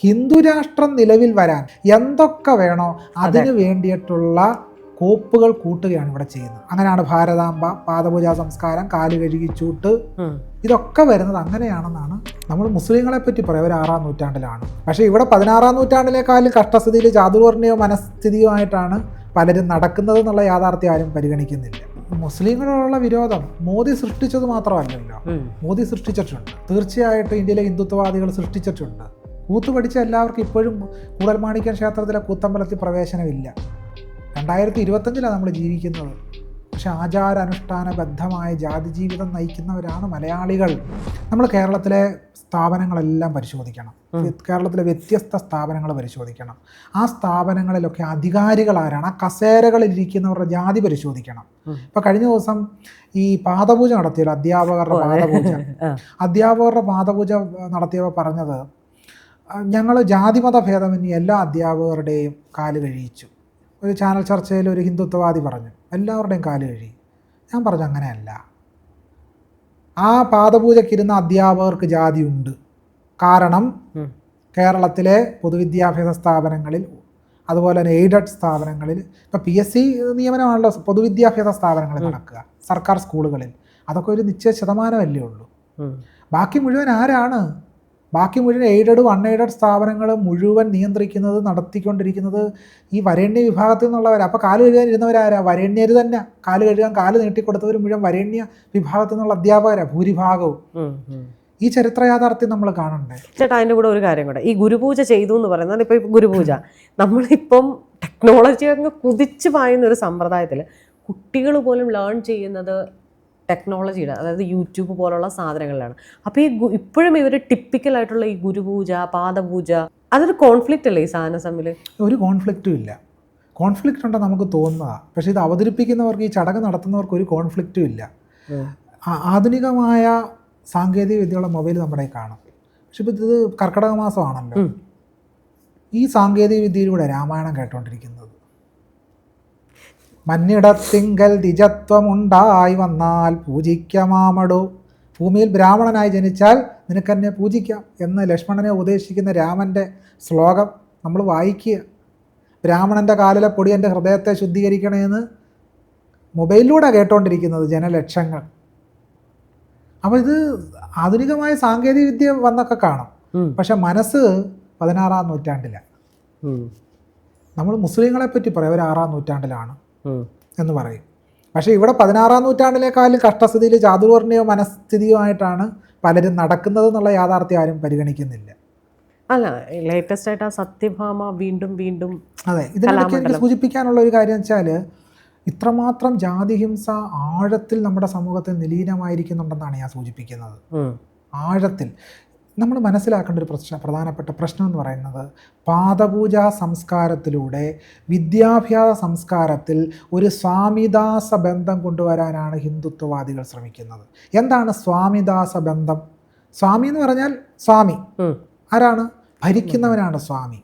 ഹിന്ദു രാഷ്ട്രം നിലവിൽ വരാൻ എന്തൊക്കെ വേണോ അതിനു വേണ്ടിയിട്ടുള്ള കോപ്പുകൾ കൂട്ടുകയാണ് ഇവിടെ ചെയ്യുന്നത്. അങ്ങനെയാണ് ഭാരതാംബ, പാദപൂജാ സംസ്കാരം, കാല് കഴുകിച്ചൂട്ട്, ഇതൊക്കെ വരുന്നത് അങ്ങനെയാണെന്നാണ് നമ്മൾ മുസ്ലിങ്ങളെ പറ്റി പറയാം. ഒരു 6-ാം നൂറ്റാണ്ടിലാണ്. പക്ഷേ ഇവിടെ 16-ാം നൂറ്റാണ്ടിലേക്കാളും കഷ്ടസ്ഥിതിയിൽ ചാതുർവർണ്ണയോ മനസ്ഥിതിയുമായിട്ടാണ് പലരും നടക്കുന്നത് എന്നുള്ള യാഥാർത്ഥ്യം ആരും പരിഗണിക്കുന്നില്ല. മുസ്ലിങ്ങളോടുള്ള വിരോധം മോദി സൃഷ്ടിച്ചത് മാത്രമല്ലല്ലോ, മോദി സൃഷ്ടിച്ചിട്ടുണ്ട്. തീർച്ചയായിട്ടും ഇന്ത്യയിലെ ഹിന്ദുത്വവാദികൾ സൃഷ്ടിച്ചിട്ടുണ്ട്. കൂത്ത് പഠിച്ച എല്ലാവർക്കും ഇപ്പോഴും കൂടൽമാണിക്യം ക്ഷേത്രത്തിലെ കൂത്തമ്പലത്തിൽ പ്രവേശനമില്ല. 2025 നമ്മൾ ജീവിക്കുന്നത്. പക്ഷെ ആചാരാനുഷ്ഠാനബദ്ധമായ ജാതി ജീവിതം നയിക്കുന്നവരാണ് മലയാളികൾ. നമ്മൾ കേരളത്തിലെ സ്ഥാപനങ്ങളെല്ലാം പരിശോധിക്കണം. കേരളത്തിലെ വ്യത്യസ്ത സ്ഥാപനങ്ങൾ പരിശോധിക്കണം. ആ സ്ഥാപനങ്ങളിലൊക്കെ അധികാരികൾ ആരാണ്, ആ കസേരകളിലിരിക്കുന്നവരുടെ ജാതി പരിശോധിക്കണം. ഇപ്പം കഴിഞ്ഞ ദിവസം ഈ പാദപൂജ നടത്തിയല്ലോ, അധ്യാപകരുടെ പാദപൂജ നടത്തിയവർ പറഞ്ഞത്, ഞങ്ങൾ ജാതിമത ഭേദമന്യേ എല്ലാ അധ്യാപകരുടെയും കാല് കഴിയിച്ചു. ഒരു ചാനൽ ചർച്ചയിൽ ഒരു ഹിന്ദുത്വവാദി പറഞ്ഞു എല്ലാവരുടെയും കാല് കഴി. ഞാൻ പറഞ്ഞു അങ്ങനെയല്ല. ആ പാദപൂജയ്ക്കിരുന്ന അധ്യാപകർക്ക് ജാതിയുണ്ട്. കാരണം കേരളത്തിലെ പൊതുവിദ്യാഭ്യാസ സ്ഥാപനങ്ങളിൽ, അതുപോലെ തന്നെ എയ്ഡഡ് സ്ഥാപനങ്ങളിൽ, ഇപ്പോൾ PSC നിയമനമാണല്ലോ പൊതുവിദ്യാഭ്യാസ സ്ഥാപനങ്ങളിൽ നടക്കുക, സർക്കാർ സ്കൂളുകളിൽ, അതൊക്കെ ഒരു നിശ്ചയ ശതമാനമല്ലേ ഉള്ളൂ. ബാക്കി മുഴുവൻ ആരാണ്? ബാക്കി മുഴുവൻ എയ്ഡഡും അൺഎയ്ഡഡ് സ്ഥാപനങ്ങൾ മുഴുവൻ നിയന്ത്രിക്കുന്നത്, നടത്തിക്കൊണ്ടിരിക്കുന്നത് ഈ വരേണ്യ വിഭാഗത്തിൽ നിന്നുള്ളവർ. അപ്പോൾ കാല് കഴുകാൻ ഇരുന്നവരാരാ? വരേണ്യർ തന്നെ. കാല് കഴുകാൻ കാല് നീട്ടിക്കൊടുത്തവർ മുഴുവൻ വരേണ്യ വിഭാഗത്തിൽ നിന്നുള്ള അധ്യാപകരാണ് ഭൂരിഭാഗവും. ഈ ചരിത്ര യാഥാർത്ഥ്യം നമ്മൾ കാണണ്ടേ ചേട്ടാ? അതിൻ്റെ കൂടെ ഒരു കാര്യം കൂടെ, ഈ ഗുരുപൂജ ചെയ്തു എന്ന് പറയുന്നത്, ഇപ്പോൾ ഗുരുപൂജ നമ്മളിപ്പം ടെക്നോളജി അങ്ങ് കുതിച്ച് പായുന്ന ഒരു സമ്പ്രദായത്തിൽ കുട്ടികൾ പോലും ലേൺ ചെയ്യുന്നത് ടെക്നോളജിയുടെ, അതായത് യൂട്യൂബ് പോലുള്ള സാധനങ്ങളിലാണ്. അപ്പോൾ ഈ ഇപ്പോഴും ഇവർ ടിപ്പിക്കലായിട്ടുള്ള ഈ ഗുരുപൂജ, പാദപൂജ, അതൊരു കോൺഫ്ലിക്റ്റ് അല്ലേ ഈ സാധനം തമ്മിൽ? ഒരു കോൺഫ്ലിക്റ്റും ഇല്ല. കോൺഫ്ലിക്റ്റ് ഉണ്ടെന്ന് നമുക്ക് തോന്നുന്നതാണ്. പക്ഷേ ഇത് അവതരിപ്പിക്കുന്നവർക്ക്, ഈ ചടങ്ങ് നടത്തുന്നവർക്ക് ഒരു കോൺഫ്ലിക്റ്റും ഇല്ല. ആധുനികമായ സാങ്കേതിക വിദ്യയുള്ള മൊബൈൽ നമ്മുടെ കാണും. പക്ഷെ ഇപ്പോൾ ഇത് കർക്കിടക മാസമാണല്ലോ, ഈ സാങ്കേതിക വിദ്യയിലൂടെ രാമായണം കേട്ടോണ്ടിരിക്കുന്നത്. മന്നിടത്തിങ്കൽ ദ്വിജത്വമുണ്ടായി വന്നാൽ പൂജിക്കമാമടോ, ഭൂമിയിൽ ബ്രാഹ്മണനായി ജനിച്ചാൽ നിനക്കെന്നെ പൂജിക്കാം എന്ന് ലക്ഷ്മണനെ ഉപദേശിക്കുന്ന രാമൻ്റെ ശ്ലോകം നമ്മൾ വായിക്കുക. ബ്രാഹ്മണൻ്റെ കാലിലെ പൊടി എൻ്റെ ഹൃദയത്തെ ശുദ്ധീകരിക്കണമെന്ന് മൊബൈലിലൂടെ കേട്ടോണ്ടിരിക്കുന്നത് ജനലക്ഷങ്ങൾ. അപ്പോൾ ഇത് ആധുനികമായ സാങ്കേതിക വിദ്യ വന്നൊക്കെ കാണും. പക്ഷെ മനസ്സ് 16-ാം നൂറ്റാണ്ടിലാണ്. നമ്മൾ മുസ്ലിങ്ങളെ പറ്റി പറയാം ഒരു 6-ാം നൂറ്റാണ്ടിലാണ് എന്ന് പറയും. പക്ഷേ ഇവിടെ 16-ാം നൂറ്റാണ്ടിലേക്കാളും കഷ്ടസ്ഥിതിയിൽ ചാതുർവർണ്ണയോ മനസ്ഥിതിയുമായിട്ടാണ് പലരും നടക്കുന്നത് എന്നുള്ള യാഥാർത്ഥ്യം ആരും പരിഗണിക്കുന്നില്ല. അല്ല, ലേറ്റസ്റ്റ് ആയിട്ട് ആ സത്യഭാമ വീണ്ടും വീണ്ടും. അതെ, ഇതിനിടയ്ക്ക് എനിക്ക് സൂചിപ്പിക്കാനുള്ള ഒരു കാര്യം വെച്ചാൽ, ഇത്രമാത്രം ജാതിഹിംസ ആഴത്തിൽ നമ്മുടെ സമൂഹത്തിൽ നിലീനമായിരിക്കുന്നുണ്ടെന്നാണ് ഞാൻ സൂചിപ്പിക്കുന്നത്. ആഴത്തിൽ നമ്മൾ മനസ്സിലാക്കേണ്ട ഒരു പ്രധാനപ്പെട്ട പ്രശ്നം എന്ന് പറയുന്നത്, പാദപൂജാ സംസ്കാരത്തിലൂടെ വിദ്യാഭ്യാസ സംസ്കാരത്തിൽ ഒരു സ്വാമിദാസ ബന്ധം കൊണ്ടുവരാനാണ് ഹിന്ദുത്വവാദികൾ ശ്രമിക്കുന്നത്. എന്താണ് സ്വാമിദാസ ബന്ധം? സ്വാമി എന്ന് പറഞ്ഞാൽ സ്വാമി ആരാണ്? ഭരിക്കുന്നവനാണ് സ്വാമി.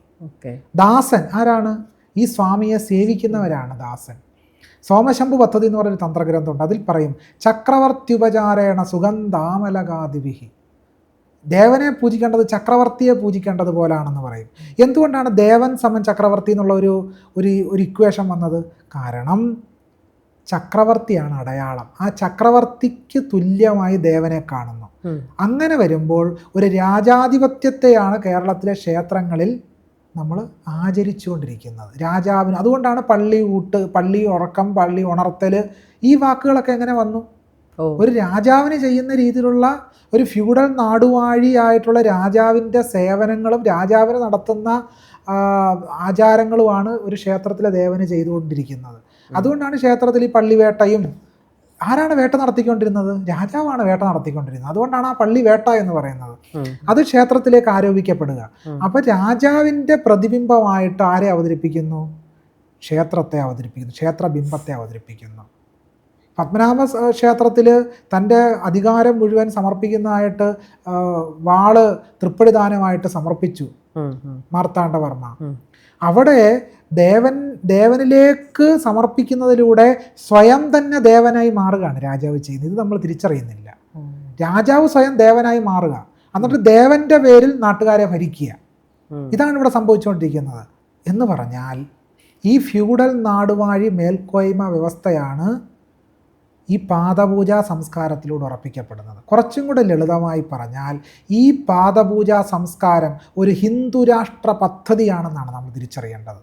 ദാസൻ ആരാണ്? ഈ സ്വാമിയെ സേവിക്കുന്നവരാണ് ദാസൻ. സോമശംഭു പദ്ധതി എന്ന് പറയുന്നൊരു തന്ത്രഗ്രന്ഥമുണ്ട്. അതിൽ പറയും, ചക്രവർത്തിയുപചാരേണ സുഗന്ധാമലകാദിവിഹി. ദേവനെ പൂജിക്കേണ്ടത് ചക്രവർത്തിയെ പൂജിക്കേണ്ടത് പോലാണെന്ന് പറയും. എന്തുകൊണ്ടാണ് ദേവൻ സമൻ ചക്രവർത്തി എന്നുള്ള ഒരു ഇക്വേഷൻ വന്നത്? കാരണം ചക്രവർത്തിയാണ് അടയാളം. ആ ചക്രവർത്തിക്ക് തുല്യമായി ദേവനെ കാണുന്നു. അങ്ങനെ വരുമ്പോൾ ഒരു രാജാധിപത്യത്തെയാണ് കേരളത്തിലെ ക്ഷേത്രങ്ങളിൽ നമ്മൾ ആചരിച്ചുകൊണ്ടിരിക്കുന്നത്. രാജാവിന്. അതുകൊണ്ടാണ് പള്ളി ഊട്ട്, പള്ളി ഉറക്കം, പള്ളി ഉണർത്തൽ, ഈ വാക്കുകളൊക്കെ എങ്ങനെ വന്നു? ഒരു രാജാവിന് ചെയ്യുന്ന രീതിയിലുള്ള ഒരു ഫ്യൂഡൽ നാടുവാഴിയായിട്ടുള്ള രാജാവിൻ്റെ സേവനങ്ങളും രാജാവിന് നടത്തുന്ന ആചാരങ്ങളുമാണ് ഒരു ക്ഷേത്രത്തിലെ ദേവന് ചെയ്തുകൊണ്ടിരിക്കുന്നത്. അതുകൊണ്ടാണ് ക്ഷേത്രത്തിൽ ഈ പള്ളിവേട്ടയും. ആരാണ് വേട്ട നടത്തിക്കൊണ്ടിരുന്നത്? രാജാവാണ് വേട്ട നടത്തിക്കൊണ്ടിരുന്നത്. അതുകൊണ്ടാണ് ആ പള്ളി വേട്ട എന്ന് പറയുന്നത്. അത് ക്ഷേത്രത്തിലേക്ക് ആരോപിക്കപ്പെടുക. അപ്പം രാജാവിൻ്റെ പ്രതിബിംബമായിട്ട് ആരെ അവതരിപ്പിക്കുന്നു? ക്ഷേത്രത്തെ അവതരിപ്പിക്കുന്നു, ക്ഷേത്രബിംബത്തെ അവതരിപ്പിക്കുന്നു. പത്മനാഭ ക്ഷേത്രത്തിൽ തൻ്റെ അധികാരം മുഴുവൻ സമർപ്പിക്കുന്നതായിട്ട് വാള് തൃപ്പടിദാനമായിട്ട് സമർപ്പിച്ചു മാർത്താണ്ഡവർമ്മ. അവിടെ ദേവനിലേക്ക് സമർപ്പിക്കുന്നതിലൂടെ സ്വയം തന്നെ ദേവനായി മാറുകയാണ് രാജാവ് ചെയ്യുന്നത്. ഇത് നമ്മൾ തിരിച്ചറിയുന്നില്ല. രാജാവ് സ്വയം ദേവനായി മാറുക, എന്നിട്ട് ദേവൻ്റെ പേരിൽ നാട്ടുകാരെ ഭരിക്കുക. ഇതാണ് ഇവിടെ സംഭവിച്ചുകൊണ്ടിരിക്കുന്നത്. എന്ന് പറഞ്ഞാൽ ഈ ഫ്യൂഡൽ നാടുവാഴി മേൽക്കോയ്മ വ്യവസ്ഥയാണ് ഈ പാദപൂജാ സംസ്കാരത്തിലൂടെ ഉറപ്പിക്കപ്പെടുന്നത്. കുറച്ചും കൂടെ ലളിതമായി പറഞ്ഞാൽ ഈ പാദപൂജാ സംസ്കാരം ഒരു ഹിന്ദുരാഷ്ട്ര പദ്ധതിയാണെന്നാണ് നമ്മൾ തിരിച്ചറിയേണ്ടത്.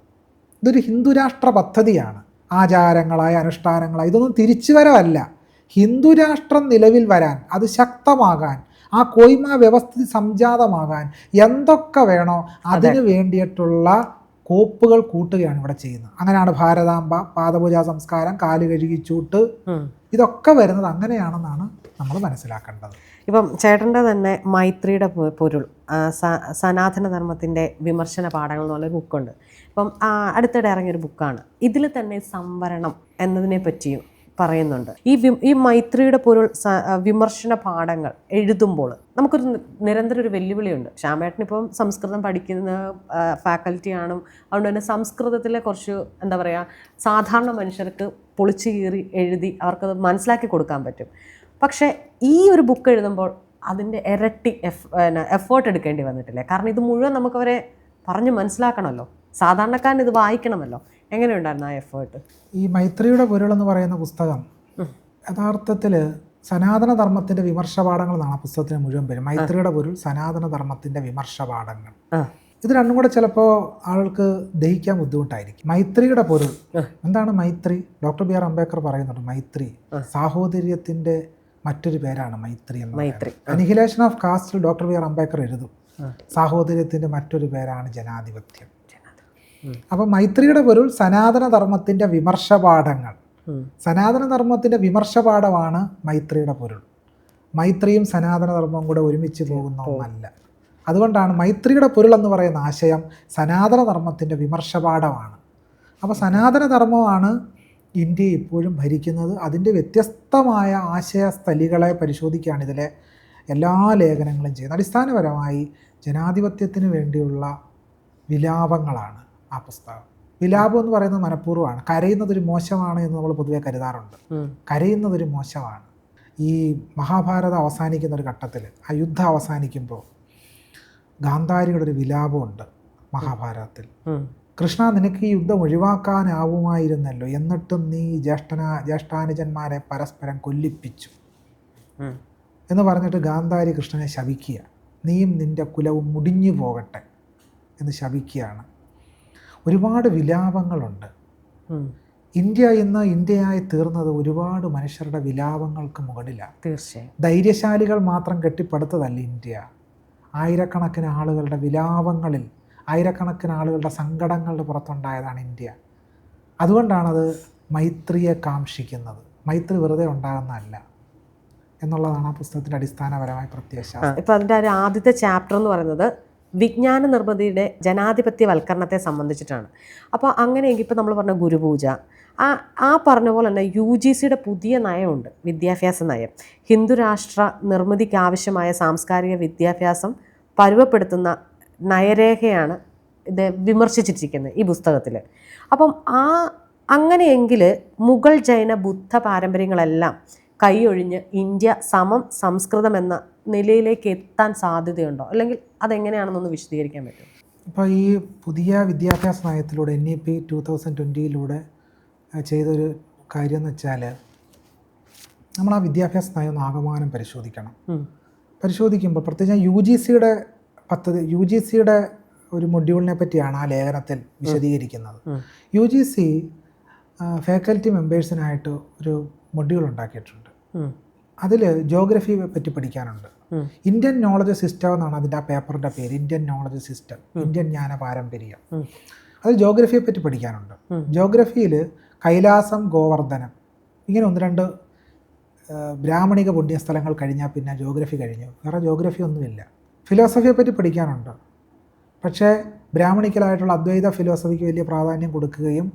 ഇതൊരു ഹിന്ദുരാഷ്ട്ര പദ്ധതിയാണ്. ആചാരങ്ങളായ അനുഷ്ഠാനങ്ങളായി ഇതൊന്നും തിരിച്ചുവരവല്ല. ഹിന്ദുരാഷ്ട്രം നിലവിൽ വരാൻ, അത് ശക്തമാകാൻ, ആ കോയ്മ വ്യവസ്ഥിതി സംജാതമാകാൻ എന്തൊക്കെ വേണോ അതിനു വേണ്ടിയിട്ടുള്ള കോപ്പുകൾ കൂട്ടുകയാണ് ഇവിടെ ചെയ്യുന്നത്. അങ്ങനെയാണ് ഭാരതാംബ, പാദപൂജാ സംസ്കാരം, കാല് കഴുകിച്ചൂട്ട്, ഇതൊക്കെ വരുന്നത് അങ്ങനെയാണെന്നാണ് നമ്മൾ മനസ്സിലാക്കേണ്ടത്. ഇപ്പം ചേട്ടൻ്റെ തന്നെ മൈത്രിയുടെ പൊരുൾ, സനാതന ധർമ്മത്തിൻ്റെ വിമർശന പാഠങ്ങൾ എന്ന് പറഞ്ഞൊരു ബുക്കുണ്ട്. ഇപ്പം അടുത്തിടെ ഇറങ്ങിയൊരു ബുക്കാണ്. ഇതിൽ തന്നെ സംവരണം എന്നതിനെ പറ്റിയും പറയുന്നുണ്ട്. ഈ മൈത്രിയുടെ പൊരുൾ വിമർശന പാഠങ്ങൾ എഴുതുമ്പോൾ നമുക്കൊരു നിരന്തരം ഒരു വെല്ലുവിളിയുണ്ട്. ശ്യാമേട്ടനിപ്പം സംസ്കൃതം പഠിക്കുന്ന ഫാക്കൽറ്റിയാണ്. അതുകൊണ്ട് തന്നെ സംസ്കൃതത്തിലെ കുറച്ച് എന്താ പറയുക, സാധാരണ മനുഷ്യർക്ക് പൊളിച്ചു കീറി എഴുതി അവർക്കത് മനസ്സിലാക്കി കൊടുക്കാൻ പറ്റും. പക്ഷേ ഈ ഒരു ബുക്ക് എഴുതുമ്പോൾ അതിൻ്റെ ഇരട്ടി എഫേർട്ട് എടുക്കേണ്ടി വന്നിട്ടില്ലേ? കാരണം ഇത് മുഴുവൻ നമുക്കവരെ പറഞ്ഞ് മനസ്സിലാക്കണമല്ലോ, സാധാരണക്കാരൻ ഇത് വായിക്കണമല്ലോ. എങ്ങനെയുണ്ടായിരുന്നു ആ എഫേർട്ട്? ഈ മൈത്രിയുടെ പൊരുൾ എന്ന് പറയുന്ന പുസ്തകം യഥാർത്ഥത്തിൽ സനാതന ധർമ്മത്തിൻ്റെ വിമർശപാഠങ്ങൾ എന്നാണ് ആ പുസ്തകത്തിന് മുഴുവൻ പേര്. മൈത്രിയുടെ പൊരുൾ, സനാതന ധർമ്മത്തിൻ്റെ വിമർശപാഠങ്ങൾ. ഇത് രണ്ടും കൂടെ ചിലപ്പോൾ ആൾക്ക് ദഹിക്കാൻ ബുദ്ധിമുട്ടായിരിക്കും. മൈത്രിയുടെ പൊരുൾ എന്താണ്? മൈത്രി, ഡോക്ടർ ബി ആർ അംബേദ്കർ പറയുന്നുണ്ട്, മൈത്രി സാഹോദര്യത്തിൻ്റെ മറ്റൊരു പേരാണ് മൈത്രി എന്ന്. മൈത്രി അനിഹിലേഷൻ ഓഫ് കാസ്റ്റിൽ ഡോക്ടർ ബി ആർ അംബേദ്കർ എഴുതും, സാഹോദര്യത്തിൻ്റെ മറ്റൊരു പേരാണ് ജനാധിപത്യം. അപ്പം മൈത്രിയുടെ പൊരുൾ സനാതന ധർമ്മത്തിൻ്റെ വിമർശപാഠങ്ങൾ. സനാതന ധർമ്മത്തിൻ്റെ വിമർശപാഠമാണ് മൈത്രിയുടെ പൊരുൾ. മൈത്രിയും സനാതന ധർമ്മവും കൂടെ ഒരുമിച്ച് പോകുന്ന ഒന്നല്ല. അതുകൊണ്ടാണ് മൈത്രിയുടെ പൊരുൾ എന്ന് പറയുന്ന ആശയം സനാതന ധർമ്മത്തിൻ്റെ വിമർശപാഠമാണ്. അപ്പോൾ സനാതന ധർമ്മമാണ് ഇന്ത്യയെ ഇപ്പോഴും ഭരിക്കുന്നത്. അതിൻ്റെ വ്യത്യസ്തമായ ആശയസ്ഥലികളെ പരിശോധിക്കുകയാണ് ഇതിലെ എല്ലാ ലേഖനങ്ങളും ചെയ്യുന്നത്. അടിസ്ഥാനപരമായി ജനാധിപത്യത്തിന് വേണ്ടിയുള്ള വിലാപങ്ങളാണ് ആ പുസ്തകം. വിലാപം എന്ന് പറയുന്നത് മനഃപൂർവ്വമാണ്. കരയുന്നതൊരു മോശമാണ് എന്ന് നമ്മൾ പൊതുവെ കരുതാറുണ്ട്. കരയുന്നതൊരു മോശമാണ്. ഈ മഹാഭാരതം അവസാനിക്കുന്ന ഒരു ഘട്ടത്തിൽ, ആ യുദ്ധം അവസാനിക്കുമ്പോൾ ഗാന്ധാരിയുടെ ഒരു വിലാപമുണ്ട് മഹാഭാരതത്തിൽ. കൃഷ്ണ, നിനക്ക് ഈ യുദ്ധം ഒഴിവാക്കാനാവുമായിരുന്നല്ലോ, എന്നിട്ടും നീ ജ്യേഷ്ഠാനുജന്മാരെ പരസ്പരം കൊല്ലിപ്പിച്ചു എന്ന് പറഞ്ഞിട്ട് ഗാന്ധാരി കൃഷ്ണനെ ശപിക്കുക. നീയും നിൻ്റെ കുലവും മുടിഞ്ഞു പോകട്ടെ എന്ന് ശപിക്കുകയാണ്. ഒരുപാട് വിലാപങ്ങളുണ്ട്. ഇന്ത്യ ഇന്ന് ഇന്ത്യയായി തീർന്നത് ഒരുപാട് മനുഷ്യരുടെ വിലാപങ്ങൾക്ക് മുകളിലാണ്. തീർച്ചയായും ധൈര്യശാലികൾ മാത്രം കെട്ടിപ്പടുത്തതല്ല ഇന്ത്യ. ആയിരക്കണക്കിന് ആളുകളുടെ വിലാപങ്ങളിൽ, ആയിരക്കണക്കിന് ആളുകളുടെ സങ്കടങ്ങളുടെ പുറത്തുണ്ടായതാണ് ഇന്ത്യ. അതുകൊണ്ടാണത് മൈത്രിയെ കാംക്ഷിക്കുന്നത്. മൈത്രി വെറുതെ ഉണ്ടാകുന്നതല്ല എന്നുള്ളതാണ് ആ പുസ്തകത്തിൻ്റെ അടിസ്ഥാനപരമായ പ്രത്യയശാസ്ത്രം. ഇപ്പോൾ അതിൻ്റെ ഒരു ആദ്യത്തെ ചാപ്റ്റർ എന്ന് പറയുന്നത് വിജ്ഞാന നിർമ്മിതിയുടെ ജനാധിപത്യവൽക്കരണത്തെ സംബന്ധിച്ചിട്ടാണ്. അപ്പോൾ അങ്ങനെയെങ്കിൽ ഇപ്പോൾ നമ്മൾ പറഞ്ഞ ഗുരുപൂജ, ആ പറഞ്ഞ പോലെ തന്നെ UGCയുടെ പുതിയ നയമുണ്ട്, വിദ്യാഭ്യാസ നയം. ഹിന്ദുരാഷ്ട്ര നിർമ്മിതിക്ക് ആവശ്യമായ സാംസ്കാരിക വിദ്യാഭ്യാസം പരുവപ്പെടുത്തുന്ന നയരേഖയാണ് ഇത് വിമർശിച്ചിരിക്കുന്നത് ഈ പുസ്തകത്തിൽ. അപ്പം അങ്ങനെയെങ്കിൽ മുഗൾ, ജൈന, ബുദ്ധ പാരമ്പര്യങ്ങളെല്ലാം കൈയൊഴിഞ്ഞ് ഇന്ത്യ സമം സംസ്കൃതം എന്ന നിലയിലേക്ക് എത്താൻ സാധ്യതയുണ്ടോ? അല്ലെങ്കിൽ അതെങ്ങനെയാണെന്നൊന്ന് വിശദീകരിക്കാൻ പറ്റും? ഇപ്പോൾ ഈ പുതിയ വിദ്യാഭ്യാസ നയത്തിലൂടെ NEP 2020 ചെയ്തൊരു കാര്യം എന്ന് വെച്ചാൽ, നമ്മൾ ആ വിദ്യാഭ്യാസ നയം ഒന്ന് ആകമാനം പരിശോധിക്കണം. പരിശോധിക്കുമ്പോൾ പ്രത്യേകിച്ച് UGCയുടെ പദ്ധതി, UGCയുടെ ഒരു മൊഡ്യൂളിനെ പറ്റിയാണ് ആ ലേഖനത്തിൽ വിശദീകരിക്കുന്നത്. UGC ഫാക്കൽറ്റി മെമ്പേഴ്സിനായിട്ട് ഒരു മൊഡ്യൂൾ ഉണ്ടാക്കിയിട്ടുണ്ട്. അതിൽ ജോഗ്രഫിയെ പറ്റി പഠിക്കാനുണ്ട്. ഇന്ത്യൻ നോളജ് സിസ്റ്റം എന്നാണ് അതിൻ്റെ ആ പേപ്പറിൻ്റെ പേര്. ഇന്ത്യൻ നോളജ് സിസ്റ്റം, ഇന്ത്യൻ ജ്ഞാന പാരമ്പര്യം. അതിൽ ജോഗ്രഫിയെ പറ്റി പഠിക്കാനുണ്ട്. ജോഗ്രഫിയിൽ കൈലാസം, ഗോവർദ്ധനം, ഇങ്ങനെ ഒന്ന് രണ്ട് ബ്രാഹ്മണിക പുണ്യസ്ഥലങ്ങൾ കഴിഞ്ഞാൽ പിന്നെ ജോഗ്രഫി കഴിഞ്ഞു. വേറെ ജോഗ്രഫി ഒന്നുമില്ല. ഫിലോസഫിയെ പറ്റി പഠിക്കാനുണ്ട്. പക്ഷേ ബ്രാഹ്മണിക്കലായിട്ടുള്ള അദ്വൈത ഫിലോസഫിക്ക് വലിയ പ്രാധാന്യം കൊടുക്കുകയും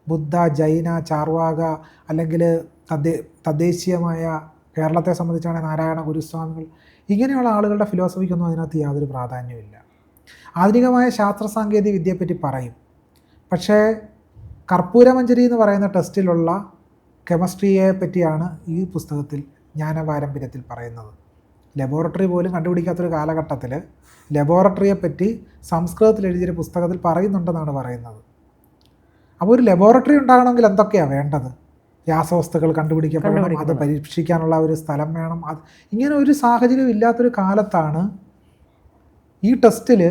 ബുദ്ധ, ജൈന, ചാർവാക, അല്ലെങ്കിൽ തദ്ദേശീയമായ കേരളത്തെ സംബന്ധിച്ചാണെങ്കിൽ നാരായണ ഗുരുസ്വാമികൾ, ഇങ്ങനെയുള്ള ആളുകളുടെ ഫിലോസഫിക്കൊന്നും അതിനകത്ത് യാതൊരു പ്രാധാന്യമില്ല. ആധുനികമായ ശാസ്ത്ര സാങ്കേതിക വിദ്യയെപ്പറ്റി പറയും. പക്ഷേ കർപ്പൂരമഞ്ജരി എന്ന് പറയുന്ന ടെസ്റ്റിലുള്ള കെമിസ്ട്രിയെ പറ്റിയാണ് ഈ പുസ്തകത്തിൽ ജ്ഞാനപാരമ്പര്യത്തിൽ പറയുന്നത്. ലബോറട്ടറി പോലും കണ്ടുപിടിക്കാത്തൊരു കാലഘട്ടത്തിൽ ലബോറട്ടറിയെ പറ്റി സംസ്കൃതത്തിൽ എഴുതിയൊരു പുസ്തകത്തിൽ പറയുന്നുണ്ടെന്നാണ് പറയുന്നത്. അപ്പോൾ ഒരു ലബോറട്ടറി ഉണ്ടാകണമെങ്കിൽ എന്തൊക്കെയാണ് വേണ്ടത്? രാസവസ്തുക്കൾ കണ്ടുപിടിക്കപ്പെടണം, അത് പരീക്ഷിക്കാനുള്ള ഒരു സ്ഥലം വേണം. അത് ഇങ്ങനെ ഒരു സാഹചര്യം ഇല്ലാത്തൊരു കാലത്താണ് ഈ ടെസ്റ്റിൽ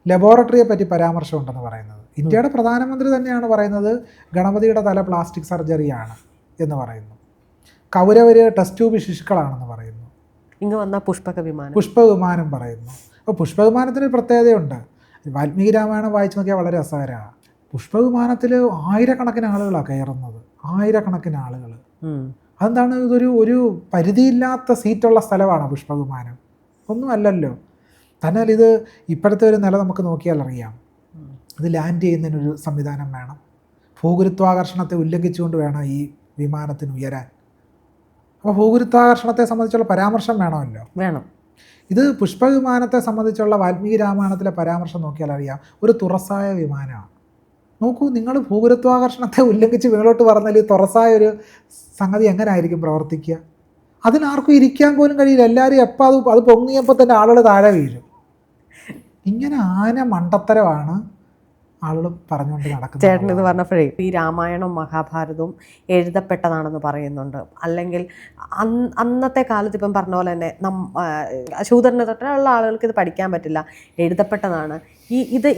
ലബോറട്ടറിയെ പറ്റി പരാമർശമുണ്ടെന്ന് പറയുന്നത്. ഇന്ത്യയുടെ പ്രധാനമന്ത്രി തന്നെയാണ് പറയുന്നത് ഗണപതിയുടെ തല പ്ലാസ്റ്റിക് സർജറിയാണ് എന്ന് പറയുന്നു. കൗരവർ ടെസ്റ്റ് ട്യൂബ് ശിശുക്കളാണെന്ന് പറയുന്നു. ഇങ്ങ് വന്ന പുഷ്പവിമാനം പറയുന്നു. അപ്പോൾ പുഷ്പവിമാനത്തിന് പ്രത്യേകതയുണ്ട്. വാൽമീകി രാമായണം വായിച്ചു നോക്കിയാൽ വളരെ രസകരമാണ്. പുഷ്പവിമാനത്തിൽ ആയിരക്കണക്കിന് ആളുകളാണ് കയറുന്നത്, ആയിരക്കണക്കിന് ആളുകൾ. അതെന്താണ്? ഒരു പരിധിയില്ലാത്ത സീറ്റുള്ള സ്ഥലമാണ് പുഷ്പവിമാനം, ഒന്നും അല്ലല്ലോ. എന്നാൽ ഇത് ഇപ്പോഴത്തെ ഒരു നില നമുക്ക് നോക്കിയാൽ അറിയാം. ഇത് ലാൻഡ് ചെയ്യുന്നതിനൊരു സംവിധാനം വേണം. ഭൂഗുരുത്വാകർഷണത്തെ ഉല്ലംഘിച്ചുകൊണ്ട് വേണം ഈ വിമാനത്തിന് ഉയരാൻ. അപ്പോൾ ഭൂഗുരുത്വാകർഷണത്തെ സംബന്ധിച്ചുള്ള പരാമർശം വേണം. ഇത് പുഷ്പവിമാനത്തെ സംബന്ധിച്ചുള്ള വാൽമീകി രാമായണത്തിലെ പരാമർശം നോക്കിയാൽ അറിയാം, ഒരു തുറസായ വിമാനമാണ്. നോക്കൂ, നിങ്ങൾ ഭൂഗുരുത്വാകർഷണത്തെ ഉല്ലംഘിച്ച് മേളോട്ട് പറഞ്ഞാൽ ഈ തുറസായ ഒരു സംഗതി എങ്ങനെ ആയിരിക്കും പ്രവർത്തിക്കുക? അതിനാർക്കും ഇരിക്കാൻ പോലും കഴിയില്ല. എല്ലാവരും എപ്പോൾ അത് പൊങ്ങിയപ്പോൾ തന്നെ ആളുകൾ താഴെ വീഴും. ഇങ്ങനെ ആന മണ്ടത്തരമാണ് ആളുകൾ പറഞ്ഞുകൊണ്ട് നടക്കുന്നത്. ചേട്ടൻ ഇത് പറഞ്ഞപ്പോഴേ ഈ രാമായണവും മഹാഭാരതവും എഴുതപ്പെട്ടതാണെന്ന് പറയുന്നുണ്ട്. അല്ലെങ്കിൽ അന്നത്തെ കാലത്ത് ഇപ്പം പറഞ്ഞ പോലെ തന്നെ ശൂദ്രനെ തൊട്ടുള്ള ആളുകൾക്ക് ഇത് പഠിക്കാൻ പറ്റില്ല, എഴുതപ്പെട്ടതാണ്.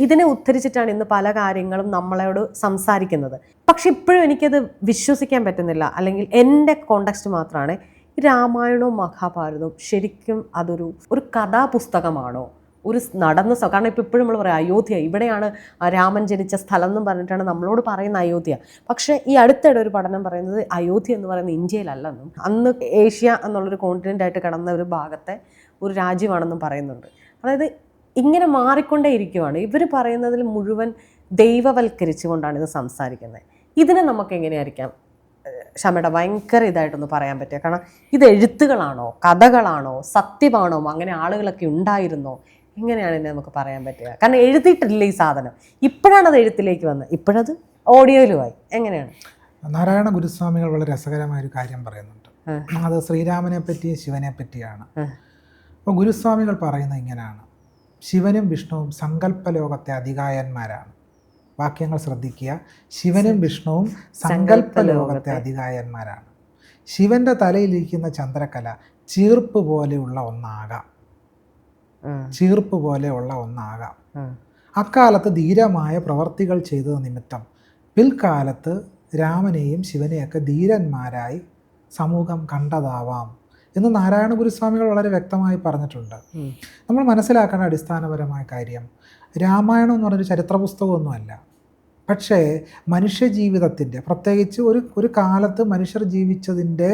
ഇതിനെ ഉദ്ധരിച്ചിട്ടാണ് ഇന്ന് പല കാര്യങ്ങളും നമ്മളോട് സംസാരിക്കുന്നത്. പക്ഷെ ഇപ്പോഴും എനിക്കത് വിശ്വസിക്കാൻ പറ്റുന്നില്ല. അല്ലെങ്കിൽ എൻ്റെ കോണ്ടെക്സ്റ്റ് മാത്രമാണ്, രാമായണവും മഹാഭാരതവും ശരിക്കും അതൊരു കഥാപുസ്തകമാണോ, ഒരു കാരണം ഇപ്പോൾ ഇപ്പോഴും നമ്മൾ പറയാം അയോധ്യ, ഇവിടെയാണ് രാമൻ ജനിച്ച സ്ഥലം എന്നും പറഞ്ഞിട്ടാണ് നമ്മളോട് പറയുന്ന അയോധ്യ. പക്ഷേ ഈ അടുത്തിടെ ഒരു പഠനം പറയുന്നത് അയോധ്യ എന്ന് പറയുന്നത് ഇന്ത്യയിലല്ലെന്നും അന്ന് ഏഷ്യ എന്നുള്ളൊരു കോണ്ടിനെൻ്റായിട്ട് കിടന്ന ഒരു ഭാഗത്തെ ഒരു രാജ്യമാണെന്നും പറയുന്നുണ്ട്. അതായത് ഇങ്ങനെ മാറിക്കൊണ്ടേ ഇരിക്കുവാണ്. ഇവർ പറയുന്നതിൽ മുഴുവൻ ദൈവവൽക്കരിച്ചുകൊണ്ടാണ് ഇത് സംസാരിക്കുന്നത്. ഇതിനെ നമുക്ക് എങ്ങനെയായിരിക്കാം ക്ഷമയുടെ ഭയങ്കര ഇതായിട്ടൊന്ന് പറയാൻ പറ്റുക? കാരണം ഇത് എഴുത്തുകളാണോ, കഥകളാണോ, സത്യമാണോ, അങ്ങനെ ആളുകളൊക്കെ ഉണ്ടായിരുന്നോ, എങ്ങനെയാണ് ഇതിനെ നമുക്ക് പറയാൻ പറ്റുക? കാരണം എഴുതിയിട്ടില്ല ഈ സാധനം, ഇപ്പോഴാണ് അത് എഴുത്തിലേക്ക് വന്നത്, ഇപ്പോഴത് ഓഡിയോയിലുമായി. എങ്ങനെയാണ്? നാരായണ ഗുരുസ്വാമികൾ വളരെ രസകരമായൊരു കാര്യം പറയുന്നുണ്ട്. അത് ശ്രീരാമനെ പറ്റി ശിവനെ പറ്റിയാണ്. അപ്പോൾ ഗുരുസ്വാമികൾ പറയുന്നത് ഇങ്ങനെയാണ്: ശിവനും വിഷ്ണുവും സങ്കല്പലോകത്തെ അധികായന്മാരാണ്. വാക്യങ്ങൾ ശ്രദ്ധിക്കുക. ശിവനും വിഷ്ണുവും സങ്കല്പലോകത്തെ അധികായന്മാരാണ്. ശിവന്റെ തലയിലിരിക്കുന്ന ചന്ദ്രക്കല ചീർപ്പ് പോലെയുള്ള ഒന്നാകാം. അക്കാലത്ത് ധീരമായ പ്രവർത്തികൾ ചെയ്തത് നിമിത്തം പിൽക്കാലത്ത് രാമനെയും ശിവനെയൊക്കെ ധീരന്മാരായി സമൂഹം കണ്ടതാവാം എന്ന് നാരായണ ഗുരുസ്വാമികൾ വളരെ വ്യക്തമായി പറഞ്ഞിട്ടുണ്ട്. നമ്മൾ മനസ്സിലാക്കേണ്ട അടിസ്ഥാനപരമായ കാര്യം, രാമായണം എന്ന് പറഞ്ഞൊരു ചരിത്ര പുസ്തകമൊന്നുമല്ല. പക്ഷേ മനുഷ്യജീവിതത്തിൻ്റെ, പ്രത്യേകിച്ച് ഒരു കാലത്ത് മനുഷ്യർ ജീവിച്ചതിൻ്റെ